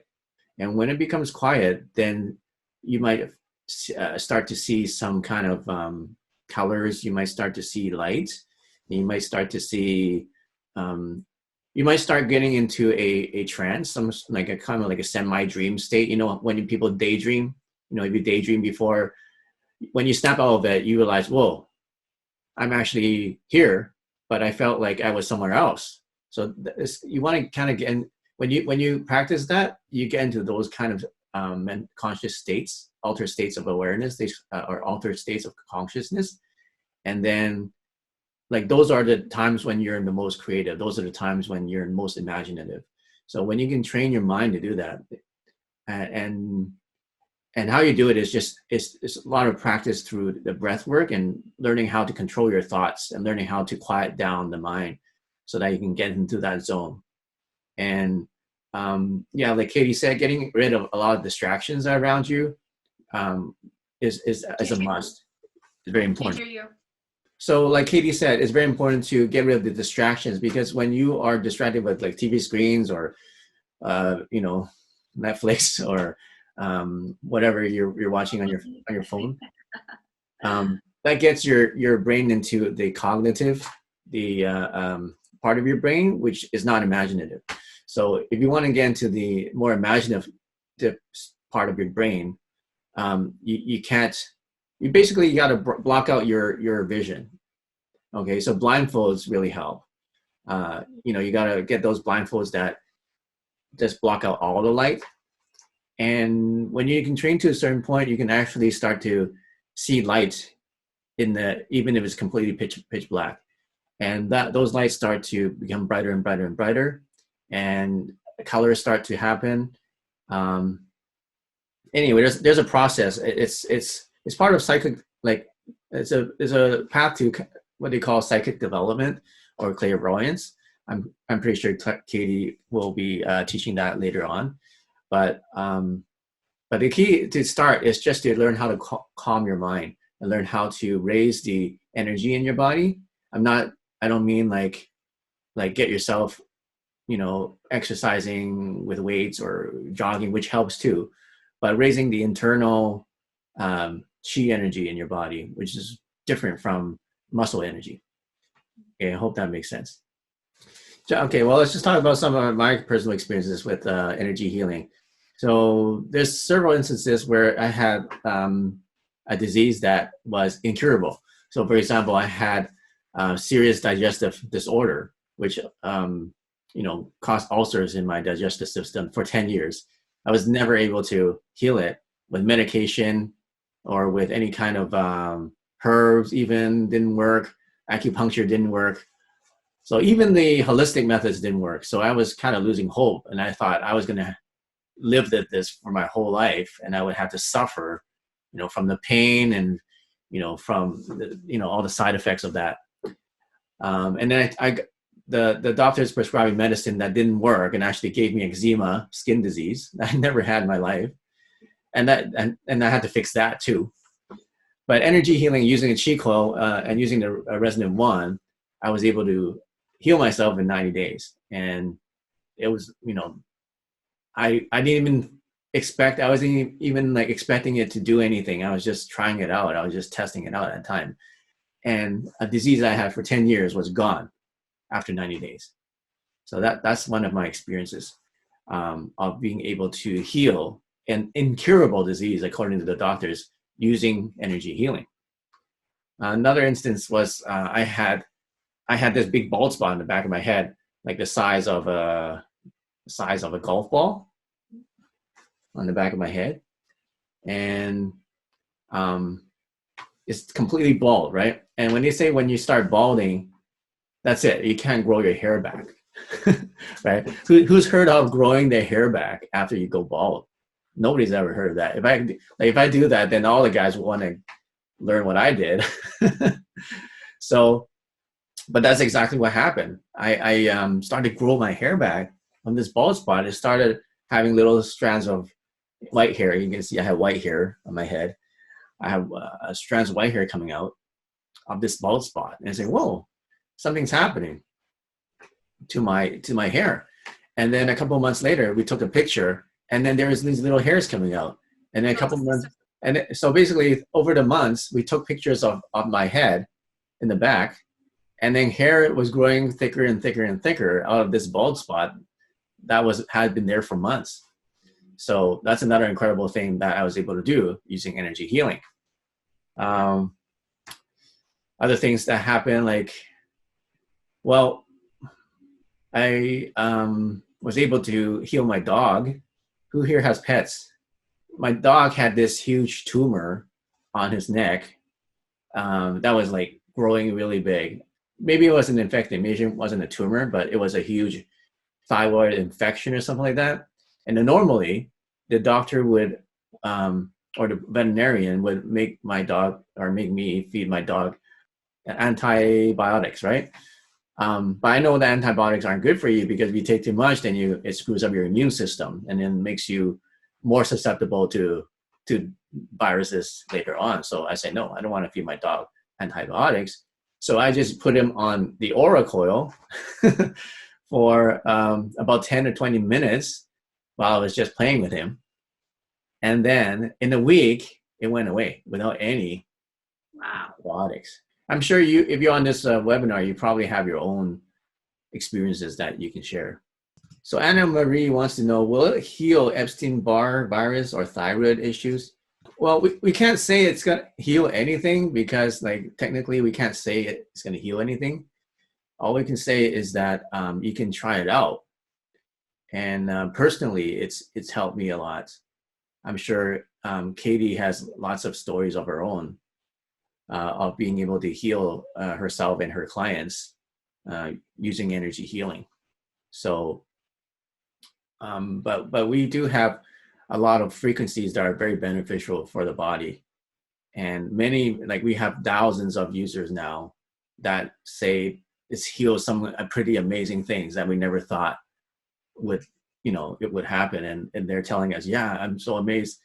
And when it becomes quiet, then you might start to see some kind of colors. You might start to see light. You might start to see, you might start getting into a trance, some like a kind of like a semi-dream state. You know, when people daydream, you know, if you daydream before, when you snap out of it, you realize, whoa, I'm actually here, but I felt like I was somewhere else. So you want to kind of get in, when you practice that, you get into those kind of conscious states, altered states of awareness, or altered states of consciousness. And then like those are the times when you're the most creative. Those are the times when you're most imaginative. So when you can train your mind to do that, and how you do it is just it's a lot of practice through the breath work and learning how to control your thoughts and learning how to quiet down the mind so that you can get into that zone. And yeah, like Katie said, getting rid of a lot of distractions around you is a must. It's very important. Can't hear you. So like Katie said, it's very important to get rid of the distractions, because when you are distracted with like TV screens or you know, Netflix or whatever you're watching on your phone, that gets your brain into the cognitive, the part of your brain which is not imaginative. So if you want to get into the more imaginative part of your brain, you can't. You basically got to block out your vision. Okay, so blindfolds really help. You know, you got to get those blindfolds that just block out all the light. And when you can train to a certain point, you can actually start to see light in even if it's completely pitch black. And those lights start to become brighter and brighter and brighter, and colors start to happen. Anyway, there's a process. It's part of psychic, like it's a path to what they call psychic development or clairvoyance. I'm pretty sure Katie will be teaching that later on. But the key to start is just to learn how to calm your mind and learn how to raise the energy in your body. I don't mean like get yourself, you know, exercising with weights or jogging, which helps too, but raising the internal Qi energy in your body, which is different from muscle energy. Okay, I hope that makes sense. So, okay, well, let's just talk about some of my personal experiences with energy healing. So there's several instances where I had a disease that was incurable. So for example, I had serious digestive disorder, which you know, caused ulcers in my digestive system for 10 years. I was never able to heal it with medication or with any kind of herbs. Even didn't work. Acupuncture didn't work. So even the holistic methods didn't work. So I was kind of losing hope, and I thought I was going to live this for my whole life, and I would have to suffer, you know, from the pain and, you know, from the, you know, all the side effects of that. And then the doctors prescribed me medicine that didn't work and actually gave me eczema, skin disease that I never had in my life, and I had to fix that too. But energy healing using a Qi Coil and using the resonant one, I was able to heal myself in 90 days, and it was, you know, I didn't even expect, I wasn't even like expecting it to do anything. I was just trying it out. I was just testing it out at the time. And a disease I had for 10 years was gone after 90 days. So that's one of my experiences of being able to heal an incurable disease, according to the doctors, using energy healing. Another instance was I had this big bald spot in the back of my head, like the size of a golf ball on the back of my head. And it's completely bald, right? And when they say when you start balding, that's it. You can't grow your hair back, right? Who's heard of growing their hair back after you go bald? Nobody's ever heard of that. If I do that, then all the guys will want to learn what I did. So, but that's exactly what happened. I started to grow my hair back on this bald spot. It started having little strands of white hair. You can see I have white hair on my head. I have strands of white hair coming out of this bald spot. And I say, whoa, something's happening to my hair. And then a couple of months later, we took a picture, and then there was these little hairs coming out. And then a couple of months, so basically over the months, we took pictures of my head in the back, and then hair was growing thicker and thicker and thicker out of this bald spot that had been there for months. So that's another incredible thing that I was able to do using energy healing. Other things that happen, like, well, I was able to heal my dog. Who here has pets? My dog had this huge tumor on his neck that was like growing really big. Maybe it wasn't infected, maybe it wasn't a tumor, but it was a huge thyroid infection or something like that. And then normally the doctor would, or the veterinarian would make my dog, or make me feed my dog antibiotics, right? But I know that antibiotics aren't good for you, because if you take too much, then it screws up your immune system and then makes you more susceptible to viruses later on. So I say, no, I don't want to feed my dog antibiotics. So I just put him on the Qi Coil for about 10 or 20 minutes while I was just playing with him. And then in a week, it went away without any antibiotics. I'm sure if you're on this webinar, you probably have your own experiences that you can share. So Anna Marie wants to know, will it heal Epstein-barr virus or thyroid issues? Well, we can't say it's going to heal anything, because like technically we can't say it's going to heal anything. All we can say is that you can try it out. And personally, it's helped me a lot. I'm sure Katie has lots of stories of her own of being able to heal herself and her clients using energy healing. So, but we do have a lot of frequencies that are very beneficial for the body. And many, like we have thousands of users now that say it's healed some pretty amazing things that we never thought would, it would happen. And they're telling us, yeah, I'm so amazed.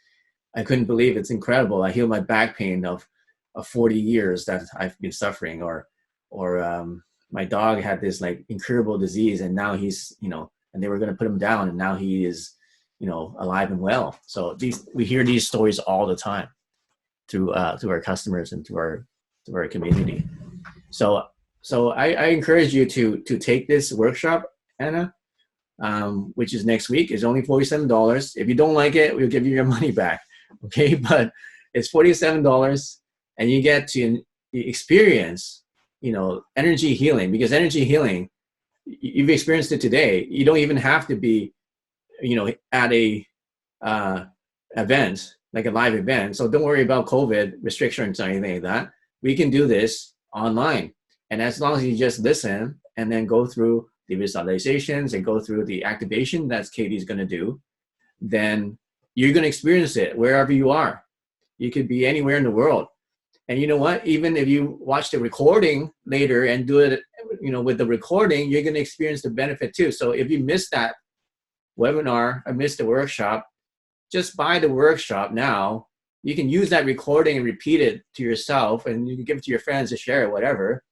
I couldn't believe it's incredible. I healed my back pain of 40 years that I've been suffering, or my dog had this like incurable disease, and now he's, and they were going to put him down, and now he is, alive and well. So we hear these stories all the time through our customers and through our community. So I encourage you to take this workshop, Anna, which is next week. It's only $47. If you don't like it, we'll give you your money back. Okay, but it's $47, and you get to experience, energy healing, because energy healing, you've experienced it today. You don't even have to be, at a event, like a live event. So don't worry about COVID restrictions or anything like that. We can do this online. And as long as you just listen and then go through the visualizations and go through the activation that Katie's going to do, then you're going to experience it wherever you are. You could be anywhere in the world. And you know what? Even if you watch the recording later and do it, with the recording, you're going to experience the benefit too. So if you missed that webinar or missed the workshop, just buy the workshop now. You can use that recording and repeat it to yourself, and you can give it to your friends to share it, whatever.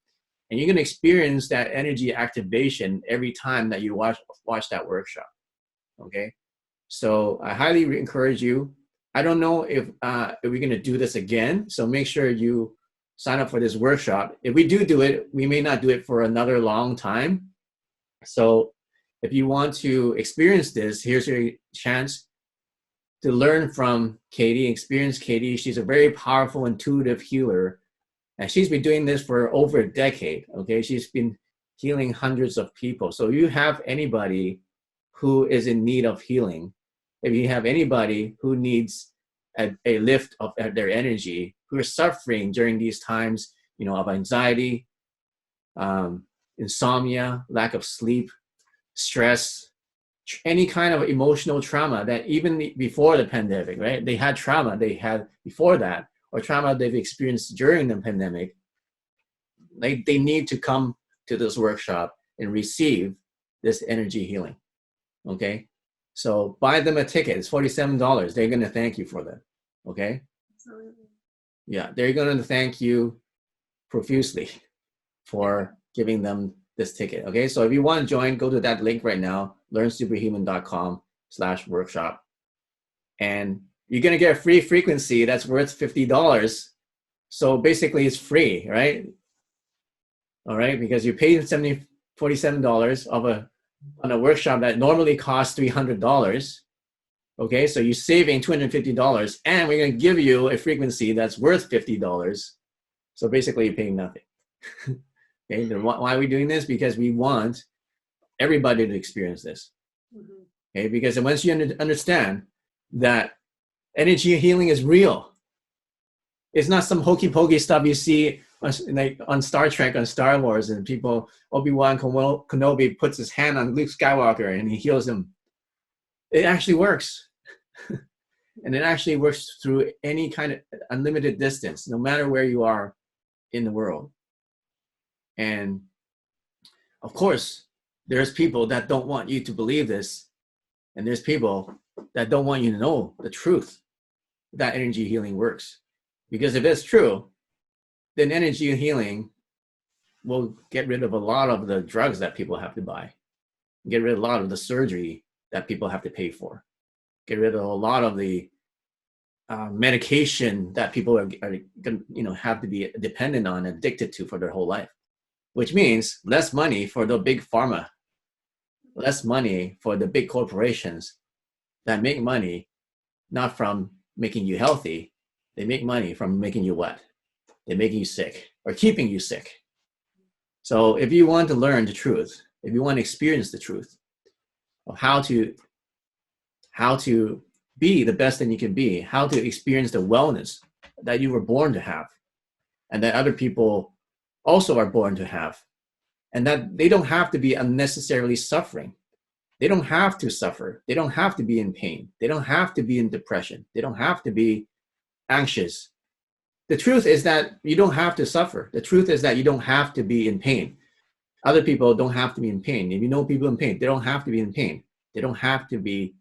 And you're going to experience that energy activation every time that you watch that workshop. Okay. So I highly encourage you. I don't know if we're going to do this again. So make sure you sign up for this workshop. If we do it, we may not do it for another long time. So if you want to experience this, here's your chance to learn from Katie, experience Katie. She's a very powerful, intuitive healer. And she's been doing this for over a decade, okay? She's been healing hundreds of people. So you have anybody who is in need of healing, if you have anybody who needs a lift of their energy, who are suffering during these times, of anxiety, insomnia, lack of sleep, stress, any kind of emotional trauma that even before the pandemic, right? They had trauma they had before that, or trauma they've experienced during the pandemic. They need to come to this workshop and receive this energy healing, okay? So buy them a ticket. It's $47. They're going to thank you for that. Okay. Absolutely. Yeah. They're going to thank you profusely for giving them this ticket. Okay, so if you want to join, go to that link right now, learnsuperhuman.com/workshop, and you're gonna get a free frequency that's worth $50. So basically, it's free, right? All right, because you paid $47 on a workshop that normally costs $300. Okay, so you're saving $250, and we're gonna give you a frequency that's worth $50. So basically, you're paying nothing. Okay, then why are we doing this? Because we want everybody to experience this. Mm-hmm. Okay, because once you understand that energy healing is real, it's not some hokey pokey stuff you see like on Star Trek, on Star Wars, and people, Obi-Wan Kenobi puts his hand on Luke Skywalker and he heals him. It actually works. And it actually works through any kind of unlimited distance, no matter where you are in the world. And of course, there's people that don't want you to believe this. And there's people that don't want you to know the truth that energy healing works. Because if it's true, then energy healing will get rid of a lot of the drugs that people have to buy, get rid of a lot of the surgery that people have to pay for, get rid of a lot of the medication that people are have to be dependent on, addicted to for their whole life, which means less money for the big pharma, less money for the big corporations that make money not from making you healthy. They make money from making you what? They're making you sick or keeping you sick. So if you want to learn the truth, if you want to experience the truth of how to be the best that you can be, how to experience the wellness that you were born to have, and that other people also are born to have, and that they don't have to be unnecessarily suffering. They don't have to suffer. They don't have to be in pain. They don't have to be in depression. They don't have to be anxious. The truth is that you don't have to suffer. The truth is that you don't have to be in pain. Other people don't have to be in pain. If you know people in pain, they don't have to be in pain. They don't have to be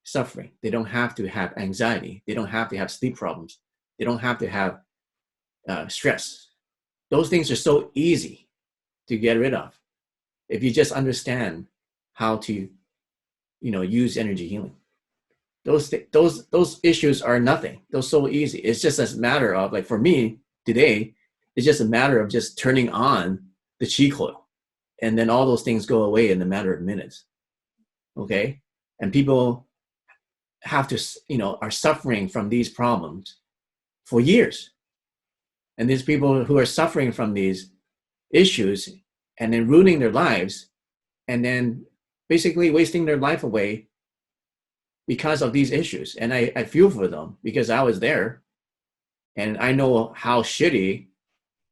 suffering. They don't have to have anxiety. They don't have to have sleep problems. They don't have to have stress. Those things are so easy to get rid of if you just understand how to, use energy healing. Those issues are nothing. Those so easy. It's just a matter of, like, for me today, it's just a matter of just turning on the Qi Coil, and then all those things go away in a matter of minutes. Okay, and people have to, are suffering from these problems for years, and there's people who are suffering from these issues and then ruining their lives, and then basically wasting their life away because of these issues. And I feel for them because I was there, and I know how shitty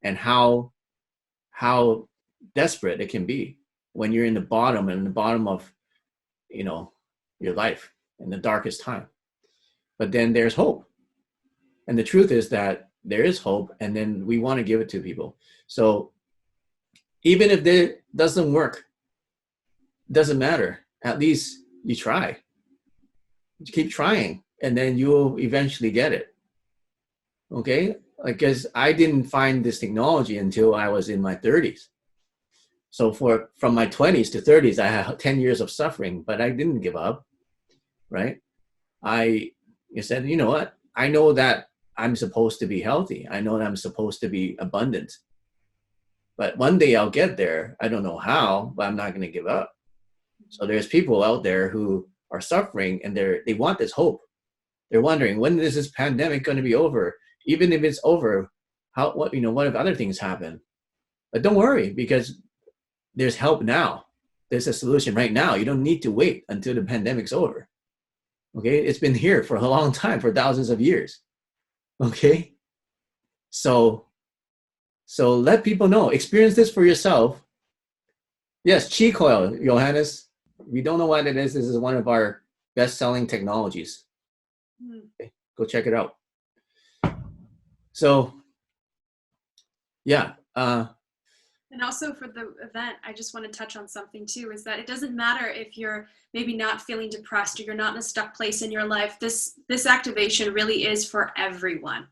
and how desperate it can be when you're in the bottom of, your life in the darkest time. But then there's hope. And the truth is that there is hope, and then we want to give it to people. So even if it doesn't work, doesn't matter. At least you try. You keep trying, and then you'll eventually get it. Okay? Because I didn't find this technology until I was in my 30s. So from my 20s to 30s, I had 10 years of suffering, but I didn't give up, right? I said, you know what? I know that I'm supposed to be healthy. I know that I'm supposed to be abundant. But one day I'll get there. I don't know how, but I'm not going to give up. So there's people out there who are suffering, and they want this hope. They're wondering, when is this pandemic going to be over? Even if it's over, what if other things happen? But don't worry, because there's help now. There's a solution right now. You don't need to wait until the pandemic's over. Okay, it's been here for a long time, for thousands of years. Okay, so let people know. Experience this for yourself. Yes, Qi Coil, Johannes. If you don't know what it is, this is one of our best-selling technologies. Okay, go check it out. So, yeah. And also for the event, I just want to touch on something too, is that it doesn't matter if you're maybe not feeling depressed or you're not in a stuck place in your life. This activation really is for everyone.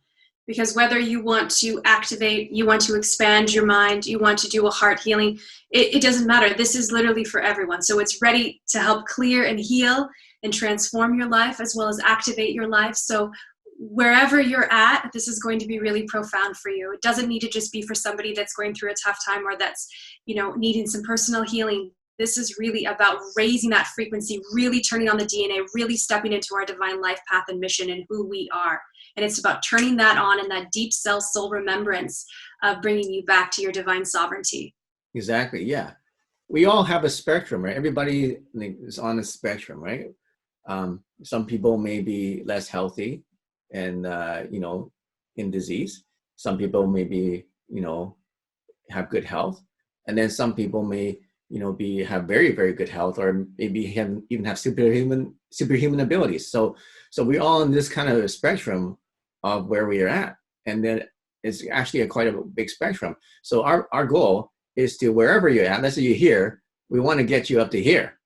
Because whether you want to activate, you want to expand your mind, you want to do a heart healing, it doesn't matter. This is literally for everyone. So it's ready to help clear and heal and transform your life as well as activate your life. So wherever you're at, this is going to be really profound for you. It doesn't need to just be for somebody that's going through a tough time or that's, needing some personal healing. This is really about raising that frequency, really turning on the DNA, really stepping into our divine life path and mission and who we are. And it's about turning that on and that deep soul remembrance of bringing you back to your divine sovereignty. Exactly. Yeah. We all have a spectrum, right? Everybody is on a spectrum, right? Some people may be less healthy and, in disease. Some people may be, have good health. And then some people may, have very, very good health, or maybe even have superhuman abilities. So we're all in this kind of spectrum of where we are at. And then it's actually quite a big spectrum. So our goal is to, wherever you're at, let's say you're here, we want to get you up to here.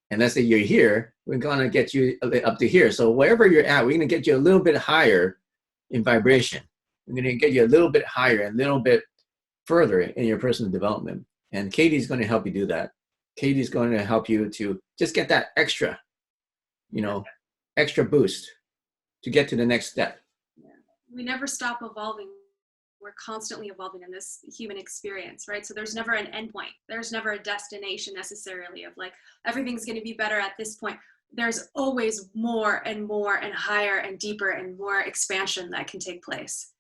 And let's say you're here, we're going to get you up to here. So wherever you're at, we're going to get you a little bit higher in vibration. We're going to get you a little bit higher, a little bit further in your personal development. And Katie's going to help you do that. Katie's going to help you to just get that extra boost to get to the next step. We never stop evolving. We're constantly evolving in this human experience, right? So there's never an end point. There's never a destination necessarily of like, everything's going to be better at this point. There's always more and more and higher and deeper and more expansion that can take place.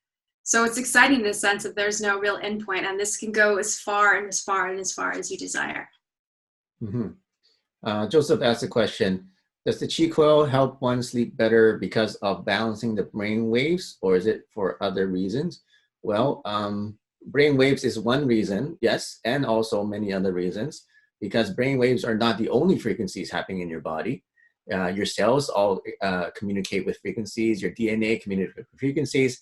So it's exciting in the sense that there's no real end point, and this can go as far and as far and as far as you desire. Mm-hmm. Joseph asked a question. Does the Qi Coil help one sleep better because of balancing the brain waves, or is it for other reasons? Well, brain waves is one reason, yes, and also many other reasons, because brain waves are not the only frequencies happening in your body. Your cells all communicate with frequencies. Your DNA communicates with frequencies.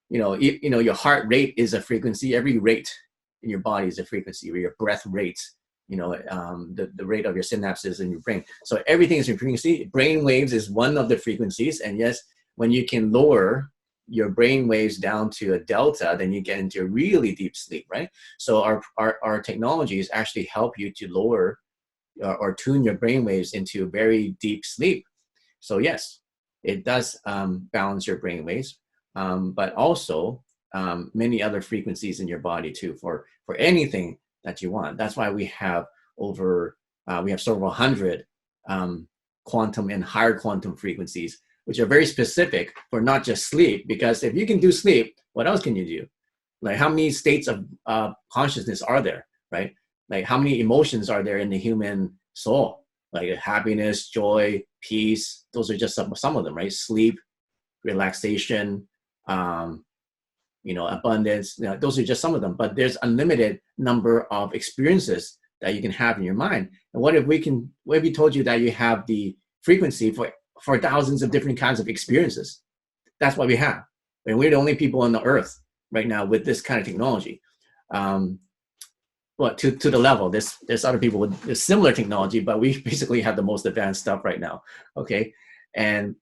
Your heart rate is a frequency. Every rate in your body is a frequency. Your breath rate, the rate of your synapses in your brain. So everything is a frequency. Brain waves is one of the frequencies. And yes, when you can lower your brain waves down to a delta, then you get into a really deep sleep, right? So our technologies actually help you to lower or tune your brain waves into very deep sleep. So yes, it does balance your brain waves, but also many other frequencies in your body too for anything that you want. That's why we have several hundred quantum and higher quantum frequencies, which are very specific for not just sleep. Because if you can do sleep, what else can you do? Like, how many states of consciousness are there, right? Like, how many emotions are there in the human soul? Like happiness, joy, peace. Those are just some of them, right? Sleep, relaxation, abundance. Those are just some of them. But there's unlimited number of experiences that you can have in your mind. And what if we told you that you have the frequency for thousands of different kinds of experiences? That's what we have. And we're the only people on the earth right now with this kind of technology. Well, to the level, there's other people with similar technology, but we basically have the most advanced stuff right now. Okay. And,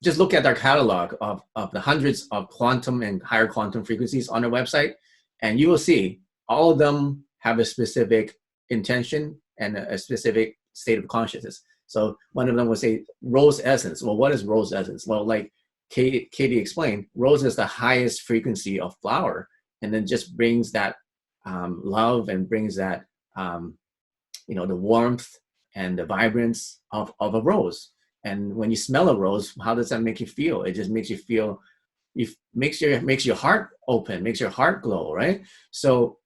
just look at our catalog of the hundreds of quantum and higher quantum frequencies on our website, and you will see all of them have a specific intention and a specific state of consciousness. So one of them would say rose essence. Well, what is rose essence? Well, like Katie explained, rose is the highest frequency of flower, and then just brings that love and brings that, the warmth and the vibrance of a rose. And when you smell a rose, how does that make you feel? It just makes you feel, makes your heart open, makes your heart glow, right? So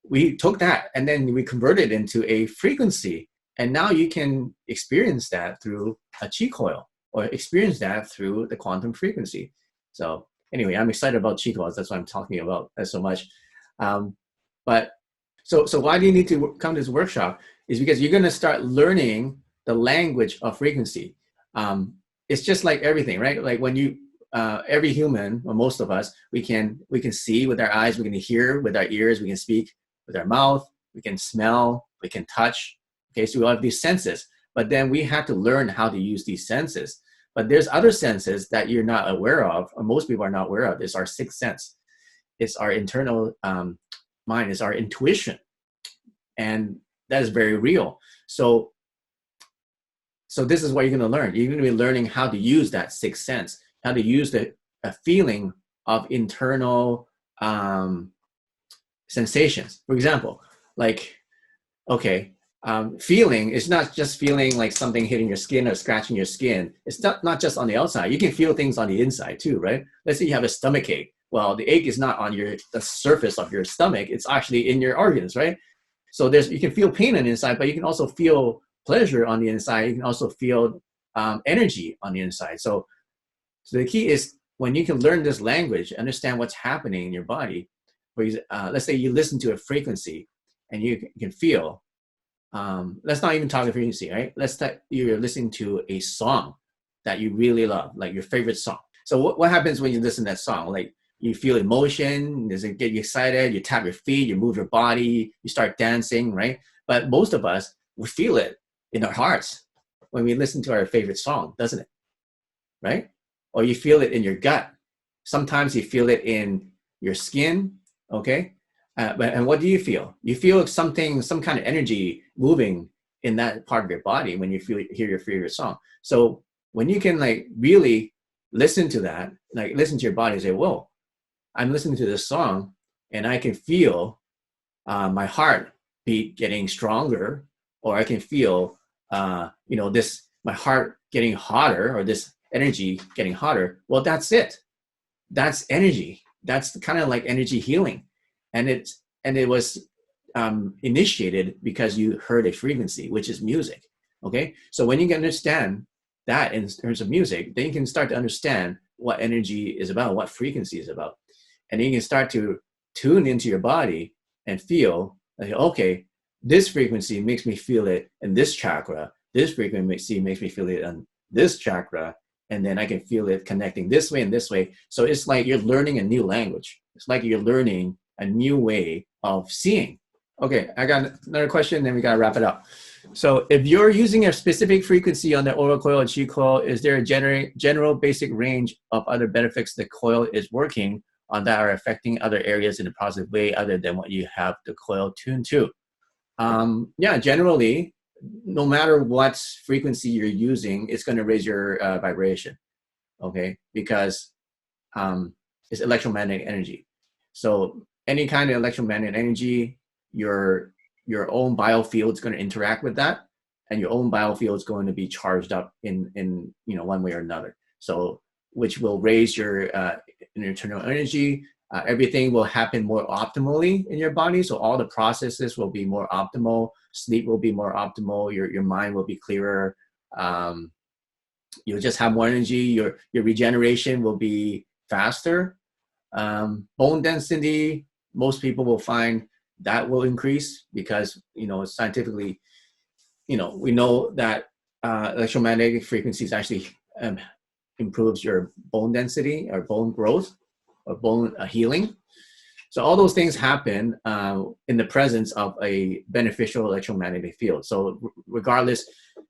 we took that and then we converted it into a frequency. And now you can experience that through a Qi Coil, or experience that through the quantum frequency. So anyway, I'm excited about Qi Coils. That's why I'm talking about that so much. But so why do you need to come to this workshop? Is because you're going to start learning the language of frequency. It's just like everything, right? Like when you, every human, or most of us, we can see with our eyes, we can hear with our ears, we can speak with our mouth, we can smell, we can touch. Okay, so we all have these senses, but then we have to learn how to use these senses. But there's other senses that you're not aware of, or most people are not aware of. It's our sixth sense. It's our internal mind. It's our intuition, and that is very real. So this is what you're going to learn. You're going to be learning how to use that sixth sense, how to use a feeling of internal sensations. For example, like, okay, feeling is not just feeling like something hitting your skin or scratching your skin. It's not just on the outside. You can feel things on the inside too, right? Let's say you have a stomach ache. Well, the ache is not on the surface of your stomach. It's actually in your organs, right? So you can feel pain on the inside, but you can also feel pleasure on the inside. You can also feel energy on the inside. So the key is when you can learn this language, understand what's happening in your body. Let's say you listen to a frequency and you can feel. Let's not even talk a frequency, right? Let's say you're listening to a song that you really love, like your favorite song. So what happens when you listen to that song? Like, you feel emotion, does it get you excited? You tap your feet, you move your body, you start dancing, right? But most of us, we feel it in our hearts when we listen to our favorite song, doesn't it? Right? Or you feel it in your gut. Sometimes you feel it in your skin, okay? And what do you feel? You feel some kind of energy moving in that part of your body when you hear your favorite song. So when you can like really listen to that, like listen to your body and say, whoa, I'm listening to this song and I can feel my heart beat getting stronger, or I can feel, my heart getting hotter, or this energy getting hotter. Well, that's it. That's energy. That's kind of like energy healing. And it was initiated because you heard a frequency, which is music. Okay. So when you can understand that in terms of music, then you can start to understand what energy is about, what frequency is about. And then you can start to tune into your body and feel like, okay, this frequency makes me feel it in this chakra. This frequency makes me feel it on this chakra. And then I can feel it connecting this way and this way. So it's like you're learning a new language. It's like you're learning a new way of seeing. Okay, I got another question, then we got to wrap it up. So if you're using a specific frequency on the oil coil and Qi coil, is there a general basic range of other benefits the coil is working on that are affecting other areas in a positive way other than what you have the coil tuned to? Yeah, generally, no matter what frequency you're using, it's going to raise your vibration, okay? Because it's electromagnetic energy. So any kind of electromagnetic energy, your own biofield is going to interact with that, and your own biofield is going to be charged up in one way or another. So which will raise your internal energy. Everything will happen more optimally in your body. So all the processes will be more optimal. Sleep will be more optimal. Your mind will be clearer. You'll just have more energy. Your regeneration will be faster. Bone density, most people will find that will increase because, scientifically, we know that electromagnetic frequencies actually improves your bone density or bone growth or bone healing. So all those things happen in the presence of a beneficial electromagnetic field. So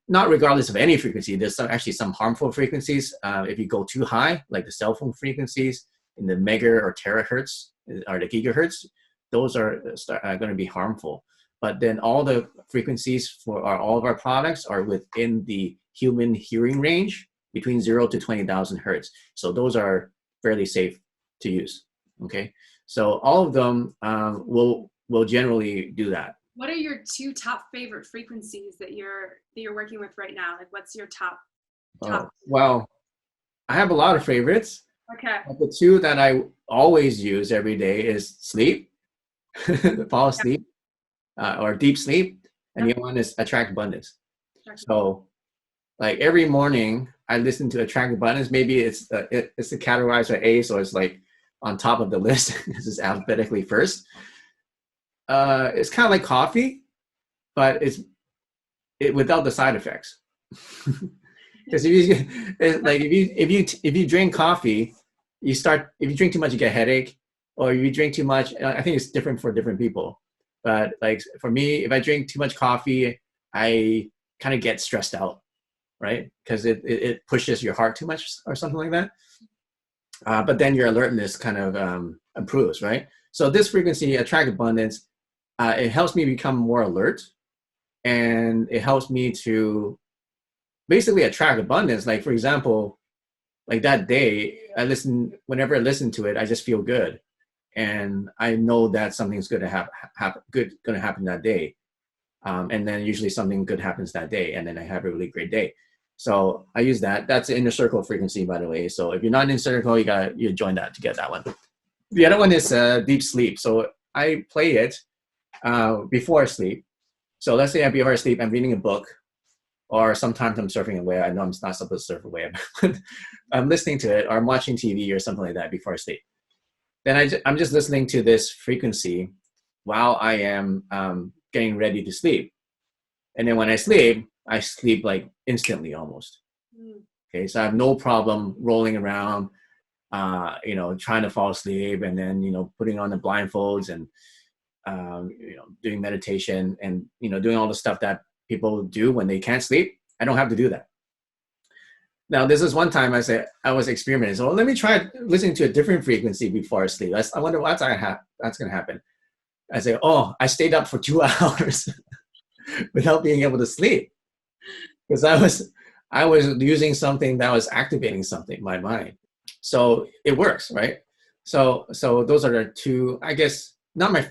not regardless of any frequency, there's actually some harmful frequencies. If you go too high, like the cell phone frequencies in the mega or terahertz or the gigahertz, those are going to be harmful. But then all the frequencies for all of our products are within the human hearing range between 0 to 20,000 hertz. So those are fairly safe to use. Okay, so all of them will generally do that. What are your two top favorite frequencies that you're working with right now? Like, what's your top? Well, I have a lot of favorites. Okay. But the two that I always use every day is sleep, fall asleep, or deep sleep, and the other one is attract abundance. So, like every morning, I listen to attract abundance. Maybe it's categorized by A, so it's like on top of the list. This is alphabetically first. It's kind of like coffee, but it's without the side effects. Because if you drink coffee, if you drink too much, you get a headache, or if you drink too much. I think it's different for different people. But like for me, if I drink too much coffee, I kind of get stressed out, right? Because it pushes your heart too much or something like that. But then your alertness kind of improves, right? So this frequency, attract abundance, it helps me become more alert, and it helps me to basically attract abundance. Like, for example, like that day, whenever I listen to it, I just feel good. And I know that something's going to happen that day. And then usually something good happens that day, and then I have a really great day. So I use that. That's the inner circle frequency, by the way. So if you're not in inner circle, you join that to get that one. The other one is deep sleep. So I play it before I sleep. So let's say before I sleep, I'm reading a book, or sometimes I'm surfing away. I know I'm not supposed to surf away, but I'm listening to it, or I'm watching TV or something like that before I sleep. Then I'm just listening to this frequency while I am getting ready to sleep. And then when I sleep like instantly almost. Okay, so I have no problem rolling around, trying to fall asleep, and then, putting on the blindfolds and, doing meditation and, doing all the stuff that people do when they can't sleep. I don't have to do that. Now, this is one time I was experimenting. So let me try listening to a different frequency before I sleep. I wonder what's going to happen. I say, I stayed up for 2 hours without being able to sleep, because I was using something that was activating something in my mind. So it works, right? So those are the two, I guess, I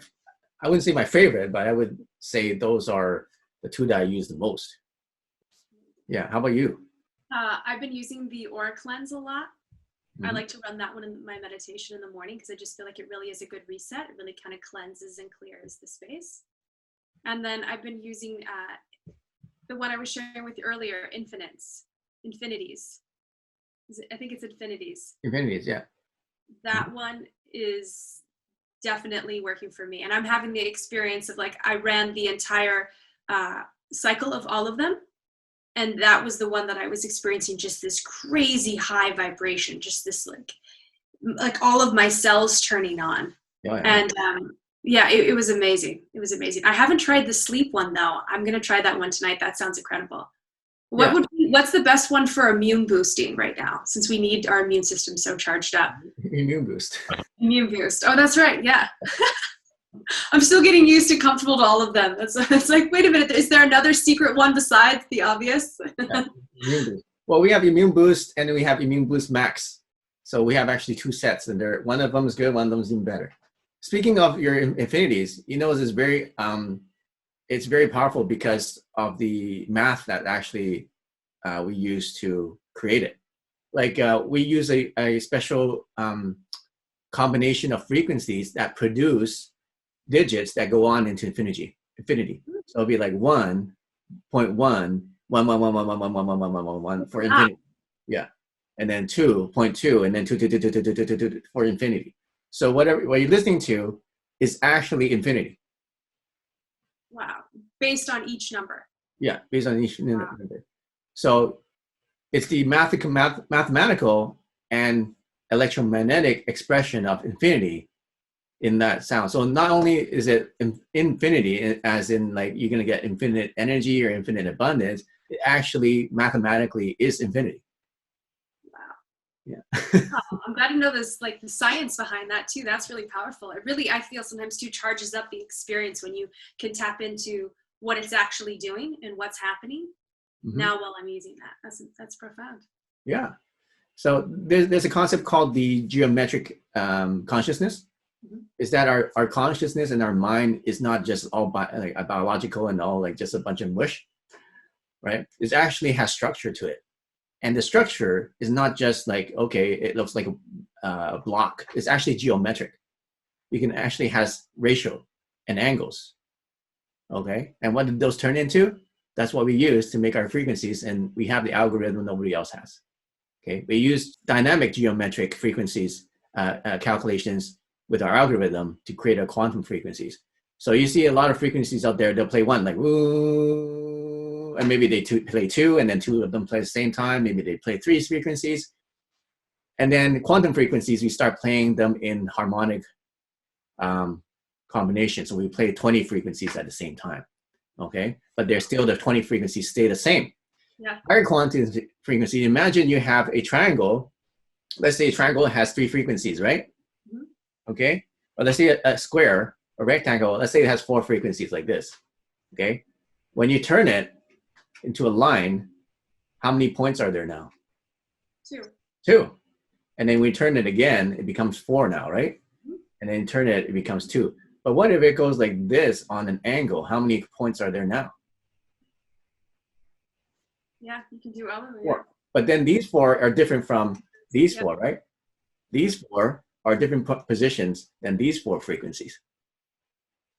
wouldn't say my favorite, but I would say those are the two that I use the most. Yeah. How about you? I've been using the Aura Cleanse a lot. I like to run that one in my meditation in the morning, because I just feel like it really is a good reset. It really kind of cleanses and clears the space. And then I've been using the one I was sharing with you earlier, infinities. I think it's infinities. Infinities, yeah. That one is definitely working for me. And I'm having the experience of, like, I ran the entire cycle of all of them. And that was the one that I was experiencing just this crazy high vibration, just this like all of my cells turning on. Yeah. And it was amazing. It was amazing. I haven't tried the sleep one though. I'm going to try that one tonight. That sounds incredible. What's the best one for immune boosting right now, since we need our immune system so charged up? Immune boost. Immune boost. Oh, that's right. Yeah. I'm still getting used to comfortable to all of them. It's like, wait a minute, is there another secret one besides the obvious? Yeah, immune boost. Well, we have Immune Boost and then we have Immune Boost Max. So we have actually two sets, and one of them is good, one of them is even better. Speaking of your infinities, it's very powerful because of the math that actually we use to create it. Like we use a special combination of frequencies that produce digits that go on into infinity. So it'll be like 1.1, 1, 1, 1, 1, 1, 1, 1, 1, 1, 1, 1, 1, 1 for infinity. Yeah. And then 2.2, and then 2, 2, 2, 2, 2, 2, 2, 2 for infinity. So what you're listening to is actually infinity. Wow. Based on each number. Yeah, based on each number. So it's the mathematical and electromagnetic expression of infinity in that sound. So not only is it infinity, as in like you're going to get infinite energy or infinite abundance, it actually mathematically is infinity. Wow. Yeah. I'm glad to know this, like the science behind that too. That's really powerful. I feel sometimes too charges up the experience when you can tap into what it's actually doing and what's happening now while I'm using that. That's profound. Yeah. So there's a concept called the geometric consciousness. Is that our consciousness and our mind is not just all biological and all like just a bunch of mush, right? It actually has structure to it. And the structure is not just like, okay, it looks like a block. It's actually geometric. You can actually has ratio and angles, okay? And what did those turn into? That's what we use to make our frequencies, and we have the algorithm nobody else has, okay? We use dynamic geometric frequencies calculations with our algorithm to create our quantum frequencies. So you see a lot of frequencies out there, they'll play one, like, woo, and maybe they play two, and then two of them play at the same time. Maybe they play three frequencies. And then quantum frequencies, we start playing them in harmonic combination. So we play 20 frequencies at the same time, okay? But they're still, the 20 frequencies stay the same. Yeah. Higher quantum frequency, imagine you have a triangle. Let's say a triangle has 3 frequencies, right? Mhm. Okay. Or let's say a square, a rectangle, let's say it has 4 frequencies like this. Okay. When you turn it into a line, how many points are there now? 2. 2. And then we turn it again, it becomes 4 now, right? Mhm. And then turn it, it becomes 2. But what if it goes like this on an angle? How many points are there now? Yeah, you can do all of it. 4. But then these 4 are different from these Yep. 4, right? These 4 are different positions than these 4 frequencies.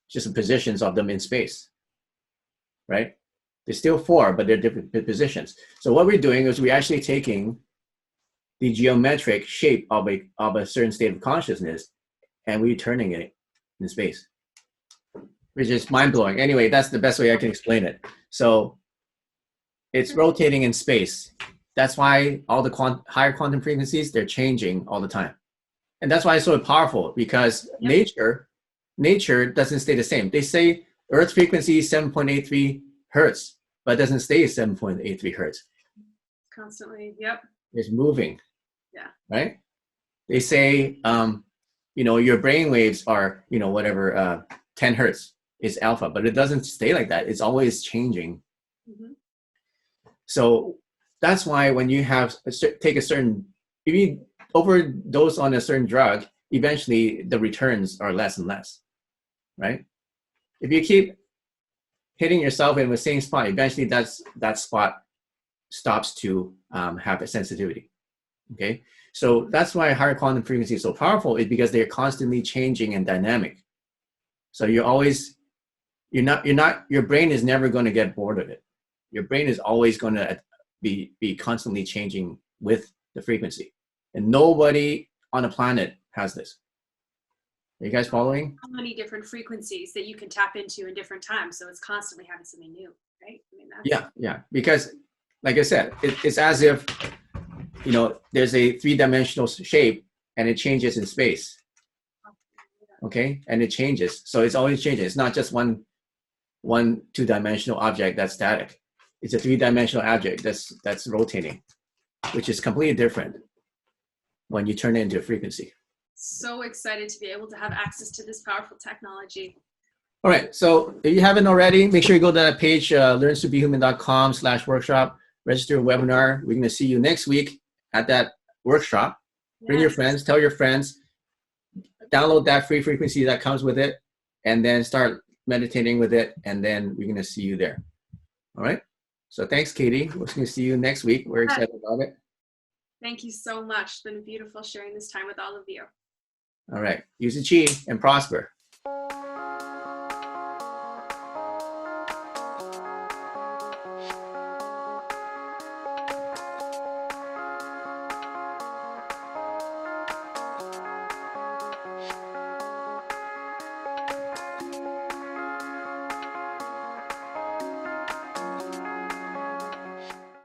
Just the positions of them in space, right? They're still 4, but they're different positions. So what we're doing is we're actually taking the geometric shape of a certain state of consciousness and we're turning it in space, which is mind-blowing. Anyway, that's the best way I can explain it. So it's rotating in space. That's why all the higher quantum frequencies, they're changing all the time. And that's why it's so powerful, because nature doesn't stay the same. They say Earth frequency is 7.83 hertz, but it doesn't stay at 7.83 hertz. Constantly, yep. It's moving. Yeah. Right? They say, your brain waves are, whatever, 10 hertz is alpha, but it doesn't stay like that. It's always changing. Mm-hmm. So that's why when you take a certain, if you overdose on a certain drug, eventually the returns are less and less, right? If you keep hitting yourself in the same spot, eventually that spot stops to have a sensitivity. Okay, so that's why higher quantum frequency is so powerful, is because they're constantly changing and dynamic. So your brain is never going to get bored of it. Your brain is always going to be constantly changing with the frequency, and nobody on the planet has this. Are you guys following? How many different frequencies that you can tap into in different times, so it's constantly having something new, right? I mean, Yeah, because like I said, it's as if there's a 3-dimensional shape and it changes in space. Okay, and it changes, so it's always changing. It's not just one 2-dimensional object that's static. It's a 3-dimensional object that's rotating, which is completely different when you turn it into a frequency. So excited to be able to have access to this powerful technology. All right, so if you haven't already, make sure you go to that page, learntobehuman.com/workshop, register a webinar. We're going to see you next week at that workshop. Yes. Bring your friends, tell your friends, download that free frequency that comes with it, and then start meditating with it, and then we're going to see you there. All right? So thanks, Katie. We're going to see you next week. We're excited about it. Thank you so much. It's been beautiful sharing this time with all of you. All right. Use the Qi and prosper.